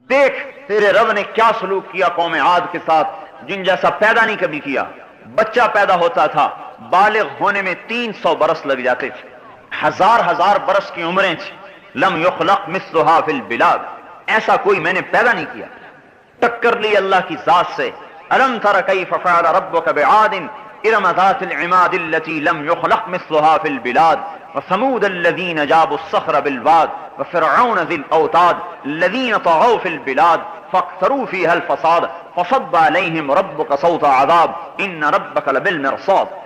دیکھ تیرے رب نے کیا سلوک کیا قوم عاد کے ساتھ، جن جیسا پیدا نہیں کبھی کیا۔ بچہ پیدا ہوتا تھا، بالغ ہونے میں 300 برس لگ جاتے تھے، ہزار برس کی عمریں تھیں۔ لم یخلق مثلها فی البلاد، ایسا کوئی میں نے پیدا نہیں کیا۔ ٹکر لی اللہ کی ذات سے۔ الم تر کیف فعل ربک بعاد ارم ذات العماد التي لم يخلق مثلها في البلاد وثمود الذين جابوا الصخر بالواد وفرعون ذي الاوتاد الذين طغوا في البلاد فاكثروا فيها الفساد فصب عليهم ربك صوت عذاب ان ربك لبالمرصاد۔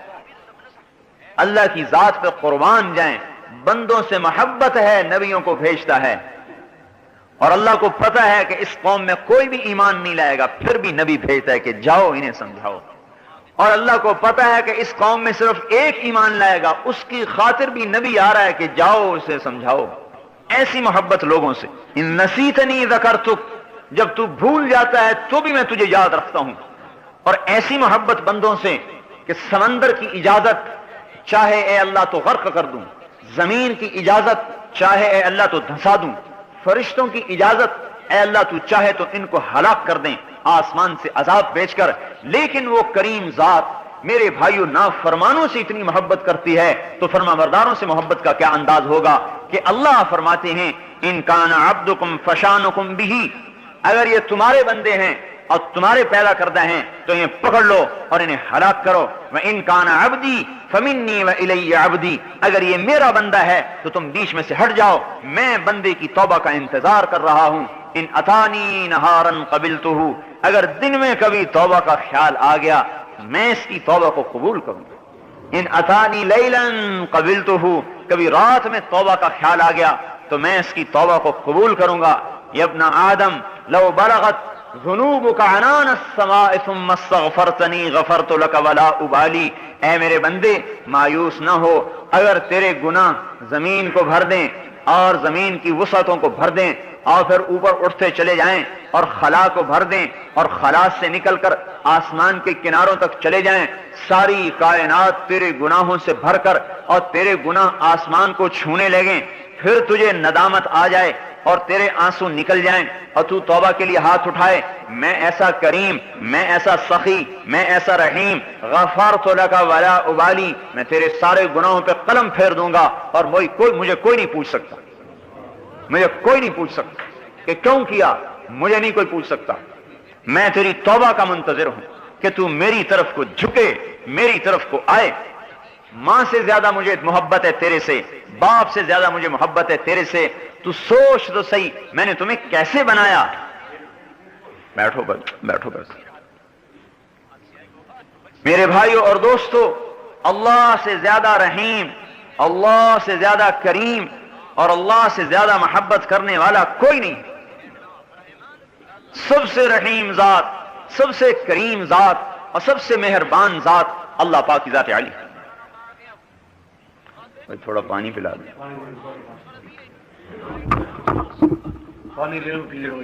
اللہ کی ذات پہ قربان جائیں، بندوں سے محبت ہے، نبیوں کو بھیجتا ہے، اور اللہ کو پتہ ہے کہ اس قوم میں کوئی بھی ایمان نہیں لائے گا، پھر بھی نبی بھیجتا ہے کہ جاؤ انہیں سمجھاؤ۔ اور اللہ کو پتہ ہے کہ اس قوم میں صرف ایک ایمان لائے گا، اس کی خاطر بھی نبی آ رہا ہے کہ جاؤ اسے سمجھاؤ۔ ایسی محبت لوگوں سے۔ ان نسیتنی ذکرتک، جب تو بھول جاتا ہے تو بھی میں تجھے یاد رکھتا ہوں۔ اور ایسی محبت بندوں سے کہ سمندر کی اجازت چاہے اے اللہ تو غرق کر دوں، زمین کی اجازت چاہے اے اللہ تو دھنسا دوں، فرشتوں کی اجازت اے اللہ تو چاہے تو ان کو ہلاک کر دیں آسمان سے عذاب بھیج کر، لیکن وہ کریم ذات میرے بھائیو نافرمانوں سے اتنی محبت کرتی ہے تو فرمانبرداروں سے محبت کا کیا انداز ہوگا کہ اللہ فرماتے ہیں ان کان عبدکم فشانکم بہ، اگر یہ تمہارے بندے ہیں اور تمہارے پیدا کردہ ہیں تو انہیں پکڑ لو اور انہیں ہلاک کرو۔ وَإِن كَانَ عَبْدِي فَمِنِّي وَإِلَيَّ عَبْدِي، اگر یہ میرا بندہ ہے تو تم بیچ میں سے ہٹ جاؤ، میں بندے کی توبہ کا انتظار کر رہا ہوں۔ ان اتانی نہارا قبلتہ، اگر دن میں کبھی توبہ کا خیال آ گیا میں اس کی توبہ کو قبول کروں گا۔ ان اتانی لیلا قبلتہ، کبھی رات میں توبہ کا خیال آ گیا تو میں اس کی توبہ کو قبول کروں گا۔ یا ابن آدم لو بلغت ذنوبک عنان السماء ثم استغفرتنی غفرت لک ولا ابالی، اے میرے بندے مایوس نہ ہو، اگر تیرے گناہ زمین کو بھر دیں اور زمین کی وسعتوں کو بھر دیں اور پھر اوپر اٹھتے چلے جائیں اور خلا کو بھر دیں اور خلا سے نکل کر آسمان کے کناروں تک چلے جائیں، ساری کائنات تیرے گناہوں سے بھر کر اور تیرے گناہ آسمان کو چھونے لگیں، پھر تجھے ندامت آ جائے اور تیرے آنسو نکل جائیں اور تو توبہ کے لیے ہاتھ اٹھائے، میں ایسا کریم، میں ایسا سخی، میں ایسا رحیم، غفرت لک ولا ابالی، میں تیرے سارے گناہوں پہ قلم پھیر دوں گا اور مجھے کوئی نہیں پوچھ سکتا، مجھے کوئی نہیں پوچھ سکتا کہ کیوں کیا، مجھے نہیں کوئی پوچھ سکتا۔ میں تیری توبہ کا منتظر ہوں کہ تو میری طرف کو جھکے، میری طرف کو آئے۔ ماں سے زیادہ مجھے محبت ہے تیرے سے، باپ سے زیادہ مجھے محبت ہے تیرے سے، تو سوچ تو صحیح میں نے تمہیں کیسے بنایا۔ بیٹھو بس میرے بھائیوں اور دوستو، اللہ سے زیادہ رحیم، اللہ سے زیادہ کریم اور اللہ سے زیادہ محبت کرنے والا کوئی نہیں۔ سب سے رحیم ذات، سب سے کریم ذات اور سب سے مہربان ذات اللہ پاک کی ذات علی۔ تھوڑا پانی پلا دیں، پانی لے لو، پی لو۔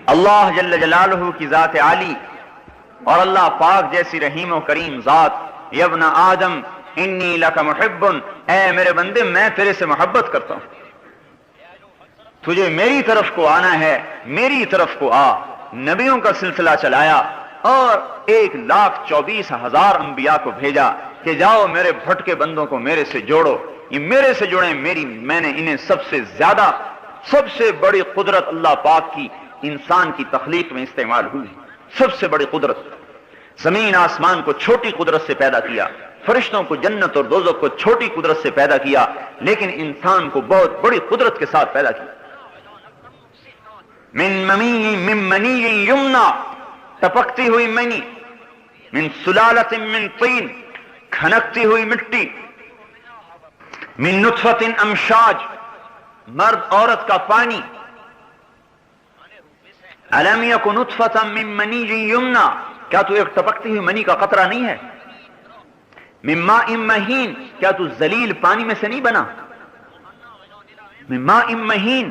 اللہ جل جلالہ کی ذات عالی اور اللہ پاک جیسی رحیم و کریم ذات۔ یا ابن آدم انی لک محب، اے میرے بندے میں تیرے سے محبت کرتا ہوں، تجھے میری طرف کو آنا ہے، میری طرف کو آ۔ نبیوں کا سلسلہ چلایا اور 1,24,000 انبیاء کو بھیجا کہ جاؤ میرے بھٹکے بندوں کو میرے سے جوڑو، یہ میرے سے جڑیں، میں نے انہیں سب سے زیادہ، سب سے بڑی قدرت اللہ پاک کی انسان کی تخلیق میں استعمال ہوئی، سب سے بڑی قدرت۔ زمین آسمان کو چھوٹی قدرت سے پیدا کیا، فرشتوں کو جنت اور دوزخ کو چھوٹی قدرت سے پیدا کیا، لیکن انسان کو بہت بڑی قدرت کے ساتھ پیدا کیا۔ من منی یمنا، ٹپکتی ہوئی منی، من سلالت من طین، کھنکتی ہوئی مٹی، من نطفت امشاج، مرد عورت کا پانی، الم یک نطفة من منی یمنا، کیا تو ایک ٹپکتی ہوئی منی کا قطرہ نہیں ہے؟ من ماء مہین، کیا تو ذلیل پانی میں سے نہیں بنا؟ من ماء مہین،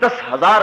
10,000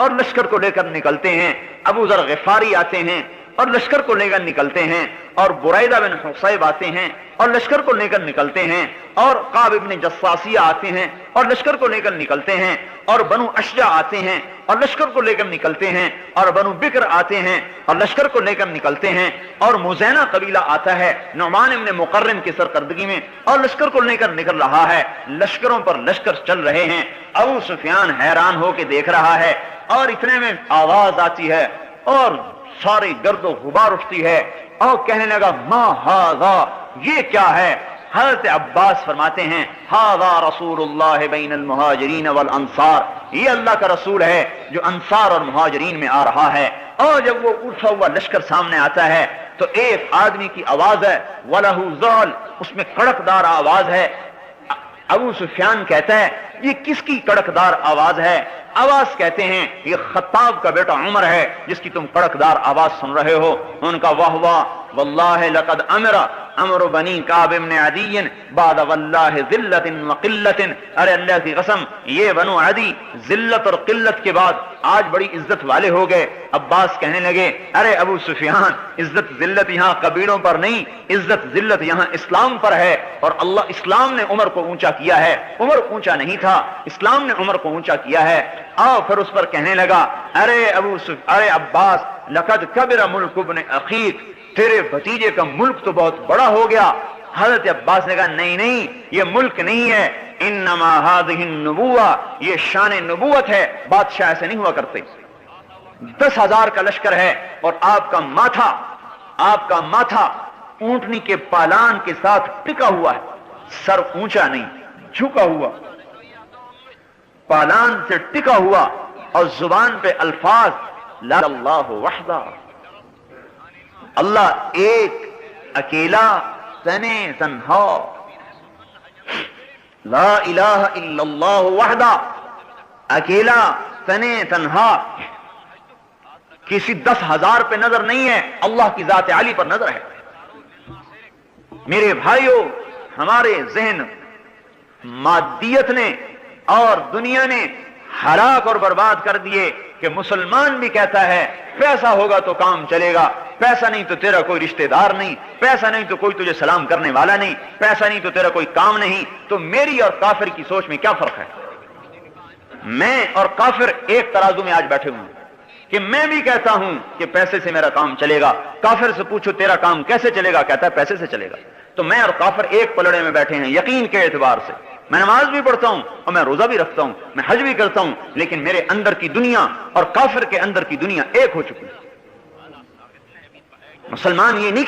اور لشکر کو لے کر نکلتے ہیں. ابو ذر غفاری آتے ہیں اور لشکر کو لے کر نکلتے ہیں, اور بريدہ بن حصیب آتے ہیں اور لشکر کو لے کر نکلتے ہیں, اور قاب ابن جصاصیہ آتے ہیں اور لشکر کو لے کر نکلتے ہیں, اور بنو اشجع آتے ہیں اور لشکر کو لے کر نکلتے ہیں, اور بنو بکر آتے ہیں اور لشکر کو لے کر نکلتے ہیں, اور مزینہ قبیلہ آتا ہے نعمان ابن مقرن کی سرکردگی میں اور لشکر کو لے کر نکل رہا ہے. لشکروں پر لشکر چل رہے ہیں. ابو سفیان حیران ہو کے دیکھ رہا ہے, اور اتنے میں آواز آتی ہے اور ساری گرد و غبار اٹھتی ہے, اور کہنے لگا ما ھذا, یہ کیا ہے؟ حضرت عباس فرماتے ہیں ھذا رسول اللہ بین المہاجرین والانصار, یہ اللہ کا رسول ہے جو انصار اور مہاجرین میں آ رہا ہے. اور جب وہ اٹھا ہوا لشکر سامنے آتا ہے تو ایک آدمی کی آواز ہے وَلَهُ ذَال, اس میں کڑکدار آواز ہے. ابو سفیان کہتا ہے یہ کس کی کڑکدار آواز ہے؟ آواز کہتے ہیں یہ خطاب کا بیٹا عمر ہے جس کی تم کڑکدار آواز سن رہے ہو. ان کا واہ واہ واللہ لقد امر بنی کعب بن عدی بعد واللہ ذلت وقلت, ارے اللہ کی قسم یہ بنو عدی ذلت اور قلت کے بعد آج بڑی عزت والے ہو گئے. عباس کہنے لگے ارے ابو سفیان, عزت ذلت یہاں قبیلوں پر نہیں, عزت ذلت یہاں اسلام پر ہے, اور اللہ اسلام نے عمر کو اونچا کیا ہے. عمر اونچا نہیں تھا, اسلام نے عمر کو اونچا کیا ہے. آؤ پھر اس پر کہنے لگا ارے عباس لقد کبر ملک ابن اخیک, تیرے بھتیجے کا ملک تو بہت بڑا ہو گیا. حضرت عباس نے کہا نہیں یہ ملک نہیں ہے, انما هذه النبوہ, یہ شان نبوت ہے, بادشاہ ایسے نہیں ہوا کرتے. 10,000 کا لشکر ہے اور آپ کا ماتھا اونٹنی کے پالان کے ساتھ ٹکا ہوا ہے, سر اونچا نہیں جھکا ہوا, پالان سے ٹکا ہوا, اور زبان پہ الفاظ لا اللہ وحدہ, اللہ ایک اکیلا تنے تنہا, لا الہ الا اللہ وحدہ, اکیلا تنے تنہا. کسی 10,000 پہ نظر نہیں ہے, اللہ کی ذات عالی پر نظر ہے. میرے بھائیوں, ہمارے ذہن مادیت نے اور دنیا نے ہلاک اور برباد کر دیے کہ مسلمان بھی کہتا ہے پیسہ ہوگا تو کام چلے گا, پیسہ نہیں تو تیرا کوئی رشتہ دار نہیں, پیسہ نہیں تو کوئی تجھے سلام کرنے والا نہیں, پیسہ نہیں تو تیرا کوئی کام نہیں. تو میری اور کافر کی سوچ میں کیا فرق ہے؟ میں اور کافر ایک ترازو میں آج بیٹھے ہوئے ہیں کہ میں بھی کہتا ہوں کہ پیسے سے میرا کام چلے گا. کافر سے پوچھو تیرا کام کیسے چلے گا, کہتا ہے پیسے سے چلے گا. تو میں اور کافر ایک پلڑے میں بیٹھے ہیں یقین کے اعتبار سے. میں نماز بھی پڑھتا ہوں اور میں روزہ بھی رکھتا ہوں, میں حج بھی کرتا ہوں, لیکن میرے اندر کی دنیا اور کافر کے اندر کی دنیا ایک ہو چکی ہے. مسلمان یہ نہیں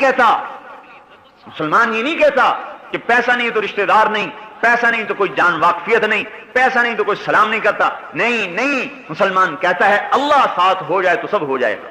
کہتا کہ پیسہ نہیں تو رشتہ دار نہیں, پیسہ نہیں تو کوئی جان واقفیت نہیں, پیسہ نہیں تو کوئی سلام نہیں کرتا. نہیں, مسلمان کہتا ہے اللہ ساتھ ہو جائے تو سب ہو جائے گا,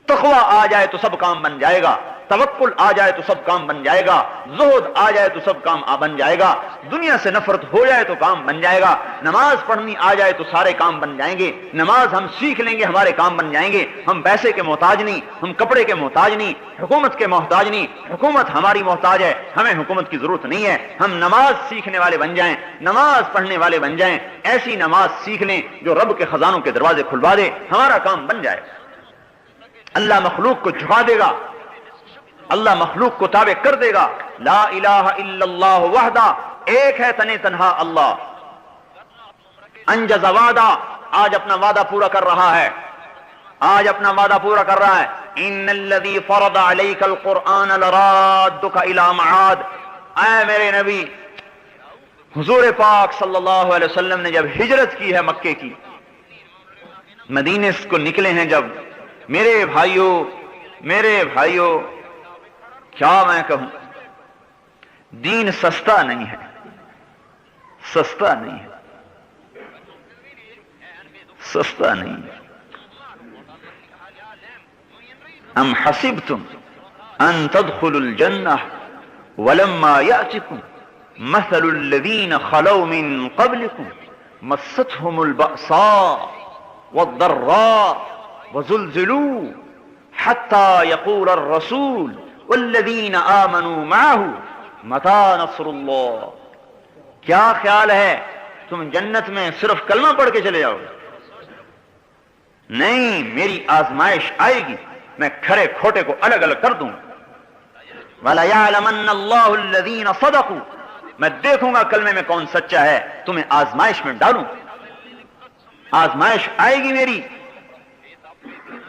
تقوی آ جائے تو سب کام بن جائے گا, توکل آ جائے تو سب کام بن جائے گا, زہد آ جائے تو سب کام بن جائے گا, دنیا سے نفرت ہو جائے تو کام بن جائے گا, نماز پڑھنی آ جائے تو سارے کام بن جائیں گے, نماز ہم سیکھ لیں گے ہمارے کام بن جائیں گے. ہم پیسے کے محتاج نہیں, ہم کپڑے کے محتاج نہیں, حکومت کے محتاج نہیں, حکومت ہماری محتاج ہے, ہمیں حکومت کی ضرورت نہیں ہے. ہم نماز سیکھنے والے بن جائیں, نماز پڑھنے والے بن جائیں, ایسی نماز سیکھ لیں جو رب کے خزانوں کے دروازے کھلوا دے, ہمارا کام بن جائے. اللہ مخلوق کو جھکا دے گا, اللہ مخلوق کو تابع کر دے گا. لا الہ الا اللہ وحدہ, ایک ہے تنے تنہا اللہ. انجز وعدہ, آج اپنا وعدہ پورا کر رہا ہے, ان الذی فرض علیک القرآن لرادک الی معاد. اے میرے نبی, حضور پاک صلی اللہ علیہ وسلم نے جب ہجرت کی ہے مکے کی, مدینے کو نکلے ہیں جب, میرے بھائیوں کیا میں کہوں, دین سستا نہیں ہے, سستا نہیں. ام حسبتم ان تدخلوا الجنہ ولما یأتکم مثل الذین خلوا من قبلکم مستهم البأساء والضراء وزلزلوا حتى يقول الرسول والذین آمنوا معه متى نصر اللہ. کیا خیال ہے تم جنت میں صرف کلمہ پڑھ کے چلے جاؤ گے؟ نہیں، میری آزمائش آئے گی، میں کھرے کھوٹے کو الگ الگ کر دوں. وَلَيَعْلَمَنَّ اللَّهُ الَّذِينَ صَدَقُوا، میں دیکھوں گا کلمے میں کون سچا ہے، تمہیں آزمائش میں ڈالوں. آزمائش آئے گی میری،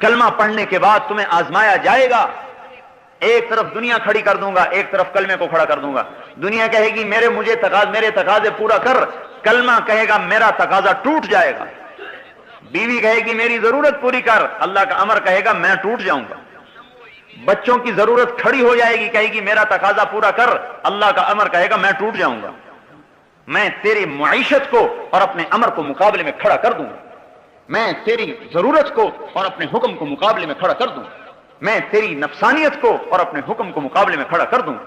کلمہ پڑھنے کے بعد تمہیں آزمایا جائے گا. ایک طرف دنیا کھڑی کر دوں گا، ایک طرف کلمے کو کھڑا کر دوں گا. دنیا کہے گی میرے تقاضے پورا کر، کلمہ کہے گا میرا تقاضا ٹوٹ جائے گا. بیوی کہے گی میری ضرورت پوری کر، اللہ کا امر کہے گا میں ٹوٹ جاؤں گا. بچوں کی ضرورت کھڑی ہو جائے گی، کہے گی میرا تقاضا پورا کر، اللہ کا امر کہے گا میں ٹوٹ جاؤں گا. میں تیری معیشت کو اور اپنے امر کو مقابلے میں کھڑا کر دوں گا. میں تیری ضرورت کو اور اپنے حکم کو مقابلے میں کھڑا کر دوں. میں تیری نفسانیت کو اور اپنے حکم کو مقابلے میں کھڑا کر دوں.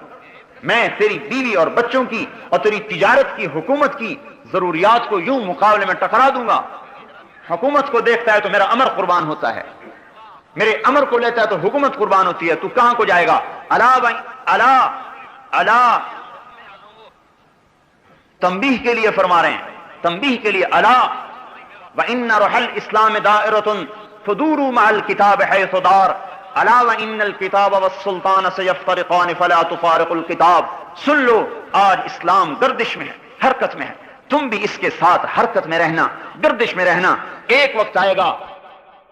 میں تیری بیوی اور بچوں کی اور تیری تجارت کی، حکومت کی ضروریات کو یوں مقابلے میں ٹکرا دوں گا. حکومت کو دیکھتا ہے تو میرا امر قربان ہوتا ہے، میرے امر کو لیتا ہے تو حکومت قربان ہوتی ہے. تو کہاں کو جائے گا؟ الا تنبیہ کے لیے فرما رہے ہیں، تنبیہ کے لیے. الا وَإِنَّ رُحَ الْإِسْلَامِ دَائِرَةٌ فَدُورُوا مَعَ الْكِتَابِ حَيْثُ دَارَ الا وَإِنَّ الْكِتَابَ وَالسُّلْطَانَ سَيَفْتَرِقَانِ فَلَا تُفَارِقُ الْكِتَابَ. سن لو، آج اسلام گردش میں ہے، حرکت میں ہے، تم بھی اس کے ساتھ حرکت میں رہنا، گردش میں رہنا. ایک وقت آئے گا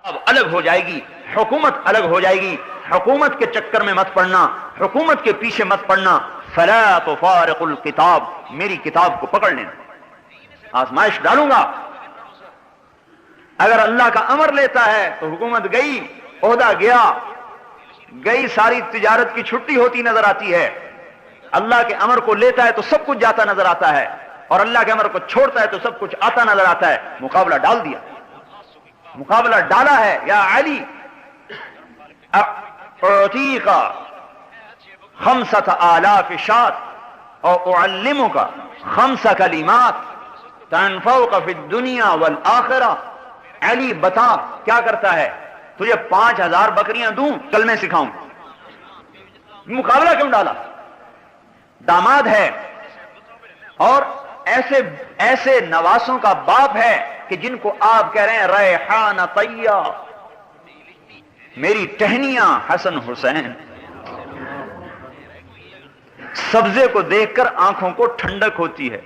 اب الگ ہو جائے گی، حکومت الگ ہو جائے گی. حکومت کے چکر میں مت پڑنا، حکومت کے پیچھے مت پڑنا. فلا تفارق الکتاب، میری کتاب کو پکڑ لینا. آزمائش ڈالوں گا. اگر اللہ کا امر لیتا ہے تو حکومت گئی، عہدہ گیا، گئی، ساری تجارت کی چھٹی ہوتی نظر آتی ہے. اللہ کے امر کو لیتا ہے تو سب کچھ جاتا نظر آتا ہے، اور اللہ کے امر کو چھوڑتا ہے تو سب کچھ آتا نظر آتا ہے. مقابلہ ڈال دیا، مقابلہ ڈالا ہے. یا علی اعطیک 5000 شاة اور اعلمک 5 کلمات تنفعک فی الدنیا والآخرہ. علی بتا کیا کرتا ہے؟ تجھے 5000 بکریاں دوں، کلمے سکھاؤں. مقابلہ کیوں ڈالا؟ داماد ہے اور ایسے نواسوں کا باپ ہے کہ جن کو آپ کہہ رہے ہیں ریحان طیہ، میری ٹہنیاں حسن حسین. سبزے کو دیکھ کر آنکھوں کو ٹھنڈک ہوتی ہے،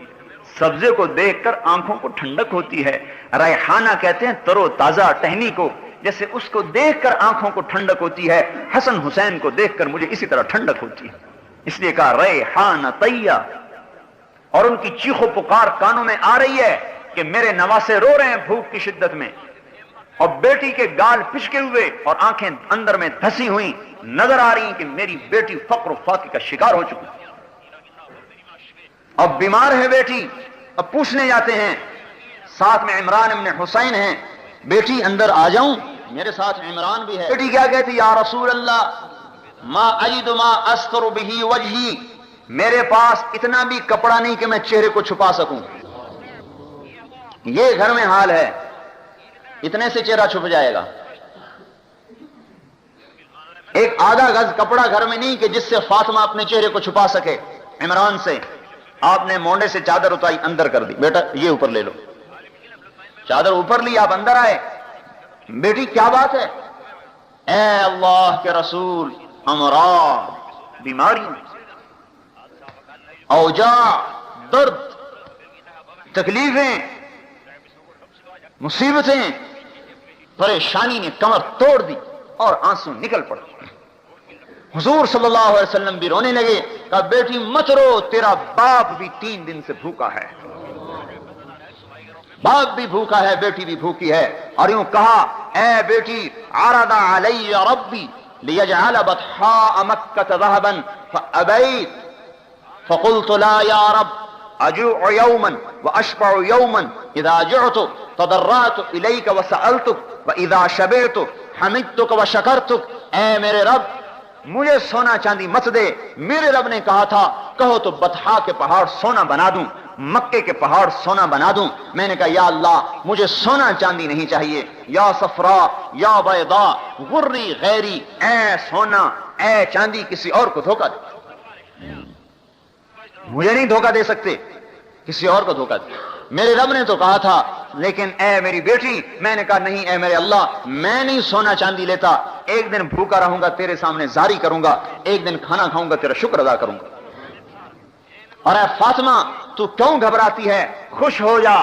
سبزے کو دیکھ کر آنکھوں کو ٹھنڈک ہوتی ہے. ریحانہ کہتے ہیں ترو تازہ ٹہنی کو، جیسے اس کو دیکھ کر آنکھوں کو ٹھنڈک ہوتی ہے، حسن حسین کو دیکھ کر مجھے اسی طرح ٹھنڈک ہوتی ہے. اس لیے کہا ریحان طیہ. اور ان کی چیخ و پکار کانوں میں آ رہی ہے کہ میرے نواسے رو رہے ہیں بھوک کی شدت میں، اور بیٹی کے گال پچکے ہوئے اور آنکھیں اندر میں دھسی ہوئی نظر آ رہی ہیں کہ میری بیٹی فقر و فاقے کا شکار ہو چکی. اب بیمار ہے بیٹی، اب پوچھنے جاتے ہیں، ساتھ میں عمران ابن حسین ہیں، بیٹی اندر آ جاؤں؟ میرے ساتھ عمران بھی ہے. بیٹی کیا کہتی؟ یا رسول اللہ ما اجد ما استر به وجہی، میرے پاس اتنا بھی کپڑا نہیں کہ میں چہرے کو چھپا سکوں. یہ گھر میں حال ہے، اتنے سے چہرہ چھپ جائے گا. ایک آدھا گز کپڑا گھر میں نہیں کہ جس سے فاطمہ اپنے چہرے کو چھپا سکے. عمران سے آپ نے مونڈے سے چادر اتاری، اندر کر دی. بیٹا یہ اوپر لے لو. چادر اوپر لی، آپ اندر آئے. بیٹی کیا بات ہے؟ اے اللہ کے رسول، امراض، بیماریاں، اوجاع، درد، تکلیفیں، مصیبتیں، پریشانی نے کمر توڑ دی اور آنسو نکل پڑے. حضور صلی اللہ علیہ وسلم بھی رونے لگے. کہا بیٹی مت رو، تیرا باپ بھی 3 دن سے بھوکا ہے. باپ بھی بھوکا ہے، بیٹی بھی بھوکی ہے. اور یوں کہا اے بیٹی عرض علی ربی لیجعل بطحاء مکہ ذهبا فابیت فقلت لا یا رب اجوع یوما واشبع یوما اذا جعت تضرعت الیک وسألتک واذا شبعت حمدتک وشکرتک. اے میرے رب مجھے سونا چاندی مت دے. میرے رب نے کہا تھا کہو تو بطحا کے پہاڑ سونا بنا دوں، مکے کے پہاڑ سونا بنا دوں. میں نے کہا یا اللہ مجھے سونا چاندی نہیں چاہیے. یا صفرا یا بیضا غری غیری، اے سونا اے چاندی کسی اور کو دھوکہ دے، مجھے نہیں دھوکہ دے سکتے، کسی اور کو دھوکہ دے. میرے رب نے تو کہا تھا لیکن اے میری بیٹی، میں نے کہا نہیں اے میرے اللہ، میں نہیں سونا چاندی لیتا، ایک دن بھوکا رہوں گا تیرے سامنے زاری کروں گا، ایک دن کھانا کھاؤں گا تیرا شکر ادا کروں گا۔ اور اے فاطمہ تو کیوں گھبراتی ہے، خوش ہو جا،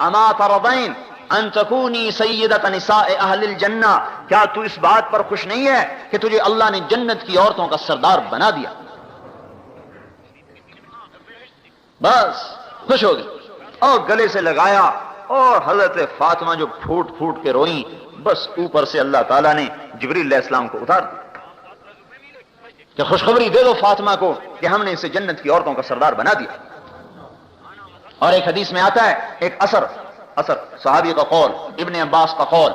اما ترضین ان تکونی سیدۃ نساء اہل الجنہ، کیا تو اس بات پر خوش نہیں ہے کہ تجھے اللہ نے جنت کی عورتوں کا سردار بنا دیا؟ بس خوش ہو گئی اور گلے سے لگایا، اور حضرت فاطمہ جو پھوٹ پھوٹ کے روئیں، بس اوپر سے اللہ تعالیٰ نے جبریل علیہ السلام کو اتار دیا کہ خوشخبری دے دو فاطمہ کو کہ ہم نے اسے جنت کی عورتوں کا سردار بنا دیا۔ اور ایک حدیث میں آتا ہے، ایک اثر صحابی کا قول، ابن عباس کا قول،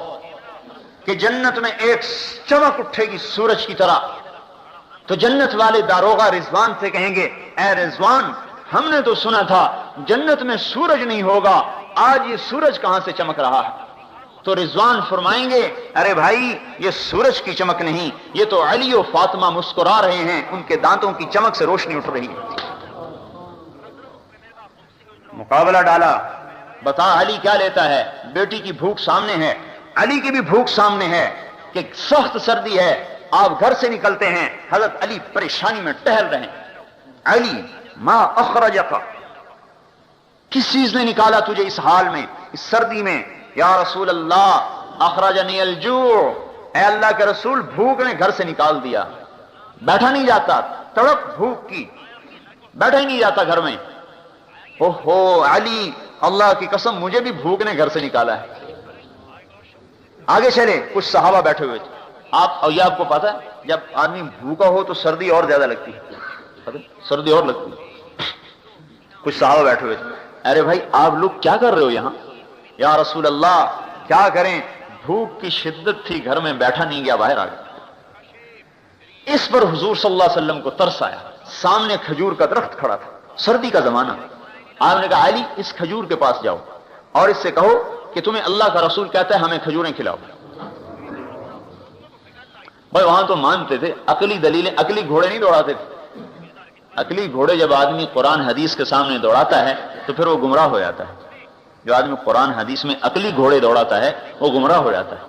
کہ جنت میں ایک چمک اٹھے گی سورج کی طرح، تو جنت والے داروغہ رضوان سے کہیں گے اے رضوان، ہم نے تو سنا تھا جنت میں سورج نہیں ہوگا، آج یہ سورج کہاں سے چمک رہا ہے؟ تو رضوان فرمائیں گے ارے بھائی یہ سورج کی چمک نہیں، یہ تو علی و فاطمہ مسکرا رہے ہیں، ان کے دانتوں کی چمک سے روشنی اٹھ رہی ہے۔ مقابلہ ڈالا، بتا علی کیا لیتا ہے؟ بیٹی کی بھوک سامنے ہے، علی کی بھی بھوک سامنے ہے کہ سخت سردی ہے، آپ گھر سے نکلتے ہیں، حضرت علی پریشانی میں ٹہل رہے ہیں۔ علی ما اخرجک، کس چیز نے نکالا تجھے اس حال میں، اس سردی میں؟ یا رسول اللہ اخرجنی الجوع، اے اللہ کے رسول بھوک نے گھر سے نکال دیا، بیٹھا نہیں جاتا، تڑپ بھوک کی، بیٹھا ہی نہیں جاتا گھر میں۔ اوہو علی، اللہ کی قسم مجھے بھی بھوک نے گھر سے نکالا ہے۔ آگے چلے، کچھ صحابہ بیٹھے ہوئے تھے، اور یہ آپ کو پتا ہے جب آدمی بھوکا ہو تو سردی اور زیادہ لگتی ہے، سردی اور لگتی ہے۔ کچھ صحابہ بیٹھے ہوئے تھے، ارے بھائی آپ لوگ کیا کر رہے ہو یہاں؟ یا رسول اللہ کیا کریں، بھوک کی شدت تھی، گھر میں بیٹھا نہیں گیا، باہر آ گیا۔ اس پر حضور صلی اللہ علیہ وسلم کو ترس آیا، سامنے کھجور کا درخت کھڑا تھا، سردی کا زمانہ، آپ نے کہا علی اس کھجور کے پاس جاؤ اور اس سے کہو کہ تمہیں اللہ کا رسول کہتا ہے ہمیں کھجوریں کھلاؤ۔ بھائی وہاں تو مانتے تھے، عقلی دلیلیں، عقلی گھوڑے نہیں دوڑاتے تھے۔ عقلی گھوڑے جب آدمی قرآن حدیث کے سامنے دوڑاتا ہے تو پھر وہ گمراہ ہو جاتا ہے۔ جو آدمی قرآن حدیث میں عقلی گھوڑے دوڑاتا ہے وہ گمراہ ہو جاتا ہے۔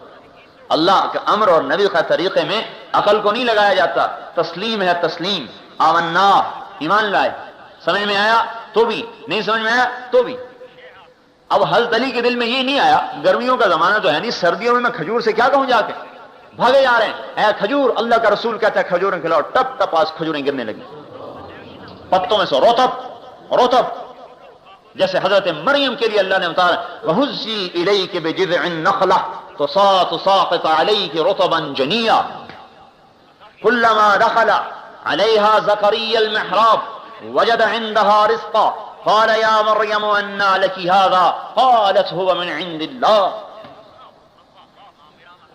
اللہ کے امر اور نبی کا طریقے میں عقل کو نہیں لگایا جاتا، تسلیم ہے تسلیم، آمنا، ایمان لائے، سمجھ میں آیا تو بھی، نہیں سمجھ میں آیا تو بھی۔ اب حضرت علی کے دل میں یہ نہیں آیا، گرمیوں کا زمانہ تو ہے نہیں، سردیوں میں کھجور سے کیا کہوں جا کے، بھاگے جا رہے ہیں، اے کھجور اللہ کا رسول کہتا ہے کھجوریں کھلاؤ، ٹپ ٹپ آج کھجوریں گرنے لگی، پتوں میں سے روتب روتب، جیسے حضرت مریم کے لیے اللہ نے اتارا وَهُزِّي إِلَيْكِ بِجِذْعِ النَّخْلَةِ تُسَاقِطُ عَلَيْكِ رُطَبًا جَنِيًّا كُلَّمَا دَخَلَ عَلَيْهَا زَكَرِيَّا الْمِحْرَابَ وَجَدَ عِندَهَا رِزْقًا قَالَ يَا مَرْيَمُ أَنَّىٰ لَكِ هَٰذَا قَالَتْ هُوَ مِنْ عِندِ اللَّهِ۔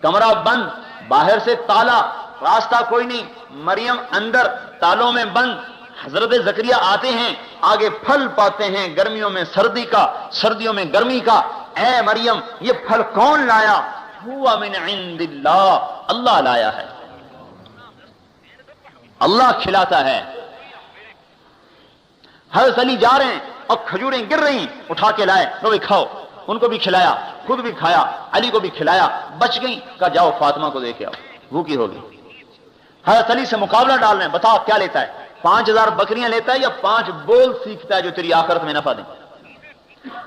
کمرہ بند، باہر سے تالا، راستہ کوئی نہیں، مریم اندر تالوں میں بند، حضرت زکریا آتے ہیں، آگے پھل پاتے ہیں، گرمیوں میں سردی کا، سردیوں میں گرمی کا، اے مریم یہ پھل کون لایا؟ ہوا من عند اللہ، اللہ لایا ہے، اللہ کھلاتا ہے۔ حضرت علی جا رہے ہیں اور کھجوریں گر رہی ہیں، اٹھا کے لائے، لو بھی کھاؤ، ان کو بھی کھلایا، خود بھی کھایا، علی کو بھی کھلایا، بچ گئی، کہا جاؤ فاطمہ کو دے کے آؤ، بھوکی ہوگی۔ حضرت علی سے مقابلہ ڈال رہے ہیں، بتاؤ کیا لیتا ہے، 5000 بکریاں لیتا ہے یا 5 بول سیکھتا ہے جو تیری آخرت میں نفع دیں؟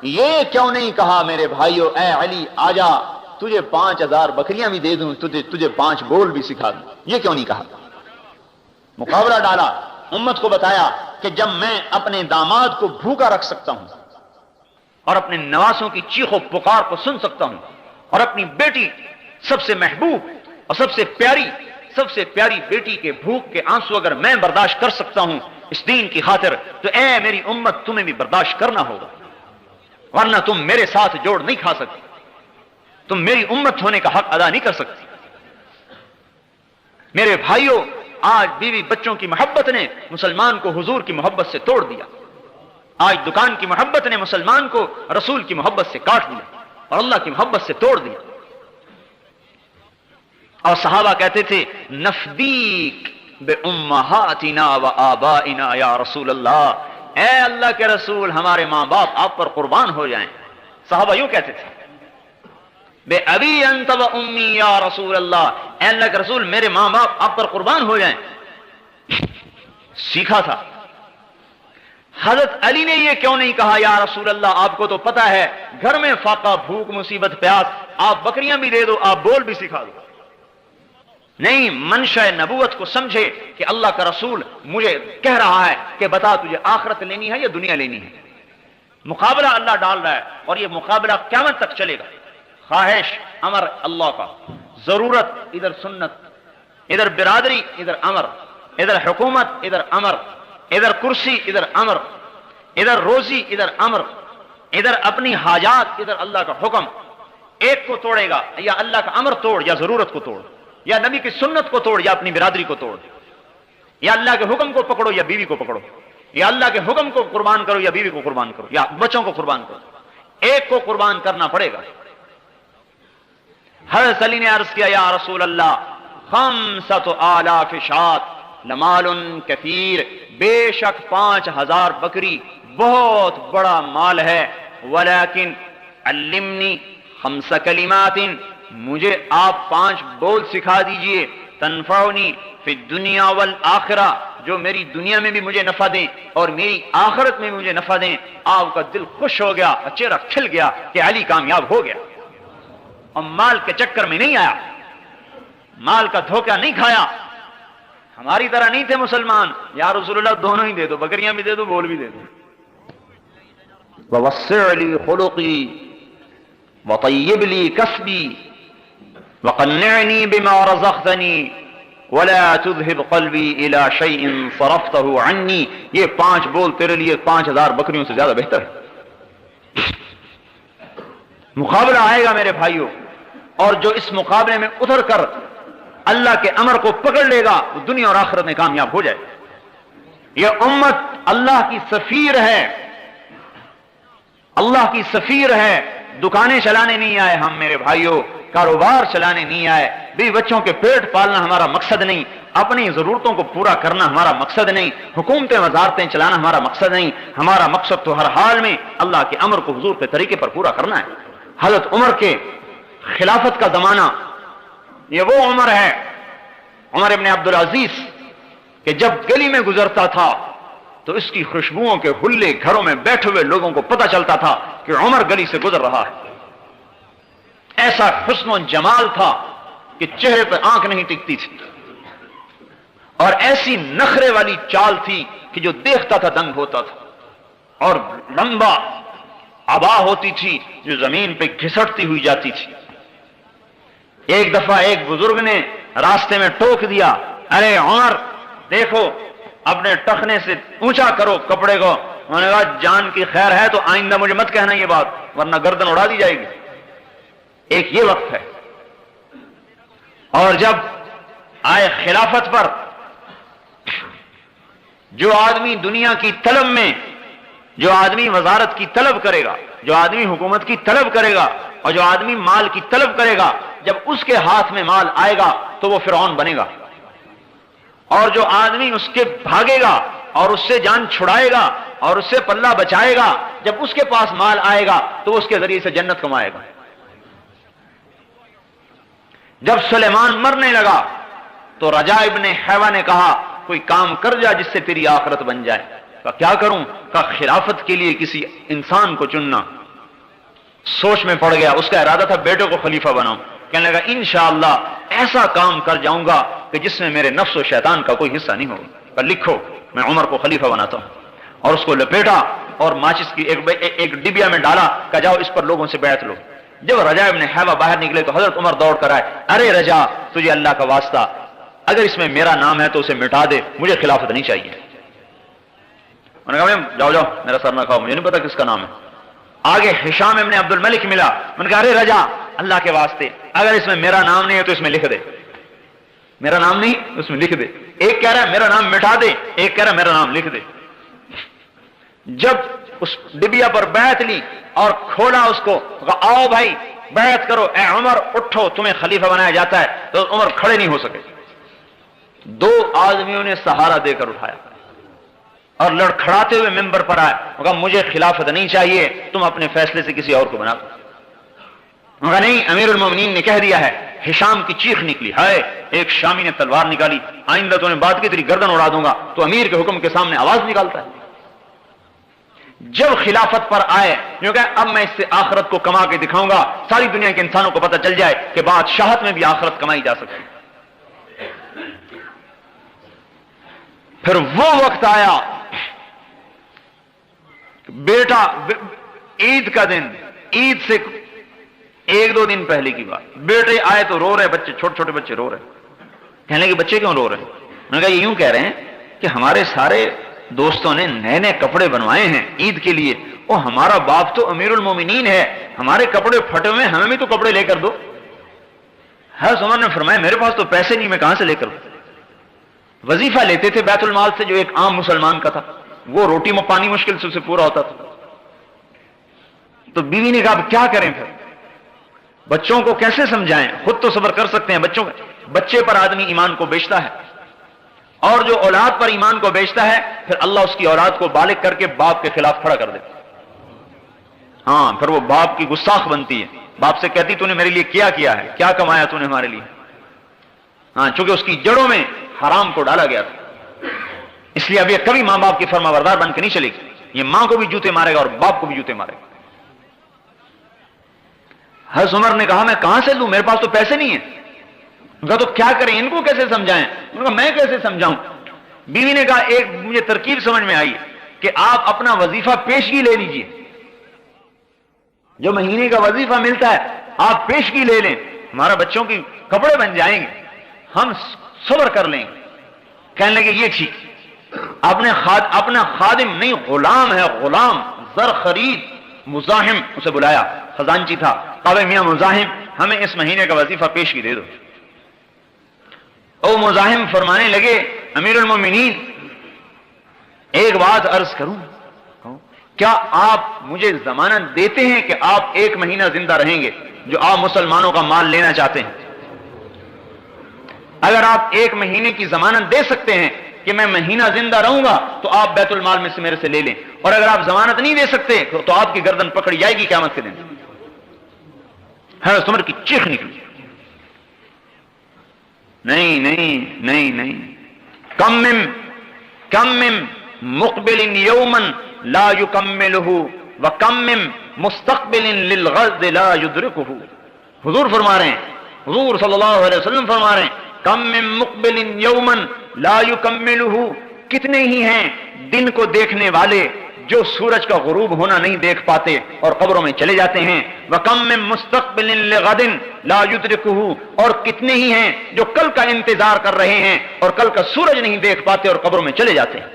یہ کیوں نہیں کہا میرے بھائیو اے علی آجا تجھے 5000 بکریاں بھی دے دوں، تجھے 5 بول بھی سکھا دوں، یہ کیوں نہیں کہا؟ مقابلہ ڈالا، امت کو بتایا کہ جب میں اپنے داماد کو بھوکا رکھ سکتا ہوں اور اپنے نواسوں کی چیخ و پکار کو سن سکتا ہوں، اور اپنی بیٹی سب سے محبوب اور سب سے پیاری بیٹی کے بھوک کے آنسو اگر میں برداشت کر سکتا ہوں اس دین کی خاطر، تو اے میری امت تمہیں بھی برداشت کرنا ہوگا، ورنہ تم میرے ساتھ جوڑ نہیں کھا سکتی، تم میری امت ہونے کا حق ادا نہیں کر سکتی۔ میرے بھائیوں، آج بیوی بچوں کی محبت نے مسلمان کو حضور کی محبت سے توڑ دیا، آج دکان کی محبت نے مسلمان کو رسول کی محبت سے کاٹ دیا اور اللہ کی محبت سے توڑ دیا۔ اور صحابہ کہتے تھے نفدیک بأمہاتنا و آبائنا یا رسول اللہ، اے اللہ کے رسول ہمارے ماں باپ آپ پر قربان ہو جائیں، صحابہ یوں کہتے تھے۔ بے ابی انت و امی یا رسول اللہ، اے اللہ کے رسول میرے ماں باپ آپ پر قربان ہو جائیں. سیکھا تھا. حضرت علی نے یہ کیوں نہیں کہا یا رسول اللہ آپ کو تو پتا ہے گھر میں فاقہ، بھوک، مصیبت، پیاس، آپ بکریاں بھی دے دو، آپ بول بھی سکھا دو. نہیں، منشا نبوت کو سمجھے کہ اللہ کا رسول مجھے کہہ رہا ہے کہ بتا تجھے آخرت لینی ہے یا دنیا لینی ہے. مقابلہ اللہ ڈال رہا ہے اور یہ مقابلہ قیامت تک چلے گا. خواہش امر اللہ کا، ضرورت ادھر سنت، ادھر برادری ادھر امر، ادھر حکومت ادھر امر، ادھر کرسی ادھر امر، ادھر روزی ادھر امر، ادھر اپنی حاجات ادھر اللہ کا حکم. ایک کو توڑے گا یا اللہ کا امر توڑ یا ضرورت کو توڑ، یا نبی کی سنت کو توڑ یا اپنی برادری کو توڑ، یا اللہ کے حکم کو پکڑو یا بیوی کو پکڑو، یا اللہ کے حکم کو قربان کرو یا بیوی کو قربان کرو یا بچوں کو قربان کرو. ایک کو قربان کرنا پڑے گا. حضرت علی نے عرض کیا یا رسول اللہ 5,000 شاۃ لمال کثیر، بے شک 5,000 بکری بہت بڑا مال ہے. ولیکن علمنی 5 کلمات، مجھے آپ 5 بول سکھا دیجئے، تنفعنی فی الدنیا والآخرہ، جو میری دنیا میں بھی مجھے نفع دیں اور میری آخرت میں بھی مجھے نفع دیں. آپ کا دل خوش ہو گیا، چہرہ کھل گیا کہ علی کامیاب ہو گیا اور مال کے چکر میں نہیں آیا، مال کا دھوکہ نہیں کھایا. ہماری طرح نہیں تھے مسلمان، یا رسول اللہ دونوں ہی دے دو، بکریاں بھی دے دو، بول بھی دے دو. ووسع لی خلقی وطیب لی کسبی وقنعنی بما رزقتنی ولا تذهب قلبی الی شیء صرفته عنی. یہ 5 بول تیرے لیے 5,000 بکریوں سے زیادہ بہتر ہے. مقابلہ آئے گا میرے بھائیوں، اور جو اس مقابلے میں اتر کر اللہ کے امر کو پکڑ لے گا وہ دنیا اور آخرت میں کامیاب ہو جائے. یہ امت اللہ کی سفیر ہے، اللہ کی سفیر ہے. دکانیں چلانے نہیں آئے ہم میرے بھائیوں، کاروبار چلانے نہیں آئے، بیوی بچوں کے پیٹ پالنا ہمارا مقصد نہیں، اپنی ضرورتوں کو پورا کرنا ہمارا مقصد نہیں، حکومتیں وزارتیں چلانا ہمارا مقصد نہیں. ہمارا مقصد تو ہر حال میں اللہ کے امر کو حضور کے طریقے پر پورا کرنا ہے. حضرت عمر کے خلافت کا زمانہ یہ وہ عمر ہے، عمر ابن عبدالعزیز، کہ جب گلی میں گزرتا تھا تو اس کی خوشبوؤں کے حلے گھروں میں بیٹھے ہوئے لوگوں کو پتہ چلتا تھا کہ عمر گلی سے گزر رہا ہے. ایسا حسن و جمال تھا کہ چہرے پہ آنکھ نہیں ٹکتی تھی، اور ایسی نخرے والی چال تھی کہ جو دیکھتا تھا دنگ ہوتا تھا، اور لمبا عبا ہوتی تھی جو زمین پہ گھسٹتی ہوئی جاتی تھی. ایک دفعہ ایک بزرگ نے راستے میں ٹوک دیا، ارے عمر دیکھو اپنے ٹخنے سے اونچا کرو کپڑے کو. انہوں نے کہا جان کی خیر ہے تو آئندہ مجھے مت کہنا یہ بات ورنہ گردن اڑا دی جائے گی. ایک یہ وقت ہے. اور جب آئے خلافت پر، جو آدمی دنیا کی طلب میں، جو آدمی وزارت کی طلب کرے گا، جو آدمی حکومت کی طلب کرے گا، اور جو آدمی مال کی طلب کرے گا، جب اس کے ہاتھ میں مال آئے گا تو وہ فرعون بنے گا. اور جو آدمی اس کے بھاگے گا اور اس سے جان چھڑائے گا اور اس سے پلہ بچائے گا، جب اس کے پاس مال آئے گا تو وہ اس کے ذریعے سے جنت کمائے گا. جب سلیمان مرنے لگا تو رجا ابن حیوہ نے کہا کوئی کام کر جا جس سے تیری آخرت بن جائے. کہا کیا کروں؟ کہا خلافت کے لیے کسی انسان کو چننا. سوچ میں پڑ گیا، اس کا ارادہ تھا بیٹے کو خلیفہ بناؤں. کہنے لگا انشاءاللہ ایسا کام کر جاؤں گا کہ جس میں میرے نفس و شیطان کا کوئی حصہ نہیں ہوگا. کہا لکھو میں عمر کو خلیفہ بناتا ہوں. اور اس کو لپیٹا اور ماچس کی ایک ڈبیا میں ڈالا، کہا جاؤ اس پر لوگوں سے بیعت لو. جب رجا ابن حیوہ باہر نکلے تو حضرت عمر دوڑ کر آئے، ارے رجا تجھے اللہ کا واسطہ اگر اس میں میرا نام ہے تو اسے مٹا دے، مجھے خلافت نہیں چاہیے. انہوں نے کہا جاؤ جاؤ میرا سر نہ کھاؤ، مجھے نہیں پتا کس کا نام ہے. آگے ہشام ابن عبد الملک ملا، انہوں نے کہا ارے رجا اللہ کے واسطے اگر اس میں میرا نام نہیں ہے تو اس میں لکھ دے. میرا نام نہیں اس میں لکھ دے. ایک کہہ رہا ہے میرا نام مٹا دے، ایک کہہ رہا ہے میرا نام لکھ دے. جب اس ڈبیا پر بیعت لی اور کھولا اس کو، کہا آؤ بھائی بیعت کرو، اے عمر اٹھو تمہیں خلیفہ بنایا جاتا ہے. تو عمر کھڑے نہیں ہو سکے. 2 آدمیوں نے سہارا دے کر اٹھایا اور لڑکھڑاتے ہوئے ممبر پر آئے، کہا مجھے خلافت نہیں چاہیے، تم اپنے فیصلے سے کسی اور کو بنا دو. مگر نہیں، امیر المومنین نے کہہ دیا ہے۔ ہشام کی چیخ نکلی، ہائے، ایک شامی نے تلوار نکالی، آئندہ تو نے بات کی تیری گردن اڑا دوں گا۔ تو امیر کے حکم کے سامنے آواز نکالتا ہے۔ جب خلافت پر آئے، جو کہ اب میں اس سے آخرت کو کما کے دکھاؤں گا، ساری دنیا کے انسانوں کو پتہ چل جائے کہ بادشاہت میں بھی آخرت کمائی جا سکتی۔ پھر وہ وقت آیا، بیٹا عید کا دن، عید سے ایک دو دن پہلے کی بات، بیٹے آئے تو رو رہے بچے، چھوٹے چھوٹے بچے رو رہے۔ کہنے لگے بچے کیوں رو رہے ہیں؟ میں نے کہا یہ یوں کہہ رہے ہیں کہ ہمارے سارے دوستوں نے نئے نئے کپڑے بنوائے ہیں عید کے لیے، اور ہمارا باپ تو امیر المومنین ہے، ہمارے کپڑے پھٹے ہوئے، ہمیں بھی تو کپڑے لے کر دو۔ حضرت عمر نے فرمایا میرے پاس تو پیسے نہیں، میں کہاں سے لے کر دوں؟ وظیفہ لیتے تھے بیت المال سے جو ایک عام مسلمان کا تھا، وہ روٹی میں پانی مشکل سے اسے پورا ہوتا تھا۔ تو بیوی نے کہا اب کیا کریں؟ پھر بچوں کو کیسے سمجھائیں؟ خود تو صبر کر سکتے ہیں، بچے پر آدمی ایمان کو بیچتا ہے، اور جو اولاد پر ایمان کو بیچتا ہے پھر اللہ اس کی اولاد کو بالغ کر کے باپ کے خلاف کھڑا کر دیتا۔ ہاں، پھر وہ باپ کی گستاخ بنتی ہے، باپ سے کہتی تو نے میرے لیے کیا ہے، کیا کمایا تو نے ہمارے لیے؟ ہاں، چونکہ اس کی جڑوں میں حرام کو ڈالا گیا تھا، اس لیے اب یہ کبھی ماں باپ کی فرما بردار بن کے نہیں چلے گی، یہ ماں کو بھی جوتے مارے گا اور باپ کو بھی جوتے مارے گا۔ حضرت عمر نے کہا میں کہاں سے لوں، میرے پاس تو پیسے نہیں ہیں۔ کہا تو کیا کریں، ان کو کیسے سمجھائیں؟ کہا میں کیسے سمجھاؤں؟ بیوی نے کہا ایک مجھے ترکیب سمجھ میں آئی کہ آپ اپنا وظیفہ پیشگی لے لیجئے، جو مہینے کا وظیفہ ملتا ہے آپ پیشگی لے لیں، ہمارا بچوں کی کپڑے بن جائیں گے، ہم صبر کر لیں گے۔ کہنے لگے یہ ٹھیک، اپنا خادم نہیں غلام ہے، غلام زر خرید مزاحم اسے بلایا، خزانچی تھا، کہا میاں مزاحم ہمیں اس مہینے کا وظیفہ پیشگی دے دو۔ او مزاحم فرمانے لگے امیر المومنین ایک بات عرض کروں، کیا آپ مجھے ضمانت دیتے ہیں کہ آپ ایک مہینہ زندہ رہیں گے جو آپ مسلمانوں کا مال لینا چاہتے ہیں؟ اگر آپ ایک مہینے کی ضمانت دے سکتے ہیں کہ میں مہینہ زندہ رہوں گا تو آپ بیت المال میں سے میرے سے لے لیں، اور اگر آپ ضمانت نہیں دے سکتے تو آپ کی گردن پکڑی جائے گی قیامت کے دن۔ حضرت عمر کی چیخ نکلی، نہیں نہیں نہیں نہیں، کم من مقبل یوما لا یکملہ وکم من مستقبل للغد لا یدرکہ۔ حضور فرما رہے ہیں، حضور صلی اللہ علیہ وسلم فرما رہے ہیں کم من مقبل یوما لا یکملہ، کتنے ہی ہیں دن کو دیکھنے والے جو سورج کا غروب ہونا نہیں دیکھ پاتے اور قبروں میں چلے جاتے ہیں، وَكَمْ مِن مُسْتَقْبِلٍ لِغَدٍ لَا يُدْرِكُهُ، اور کتنے ہی ہیں جو کل کا انتظار کر رہے ہیں اور کل کا سورج نہیں دیکھ پاتے اور قبروں میں چلے جاتے ہیں۔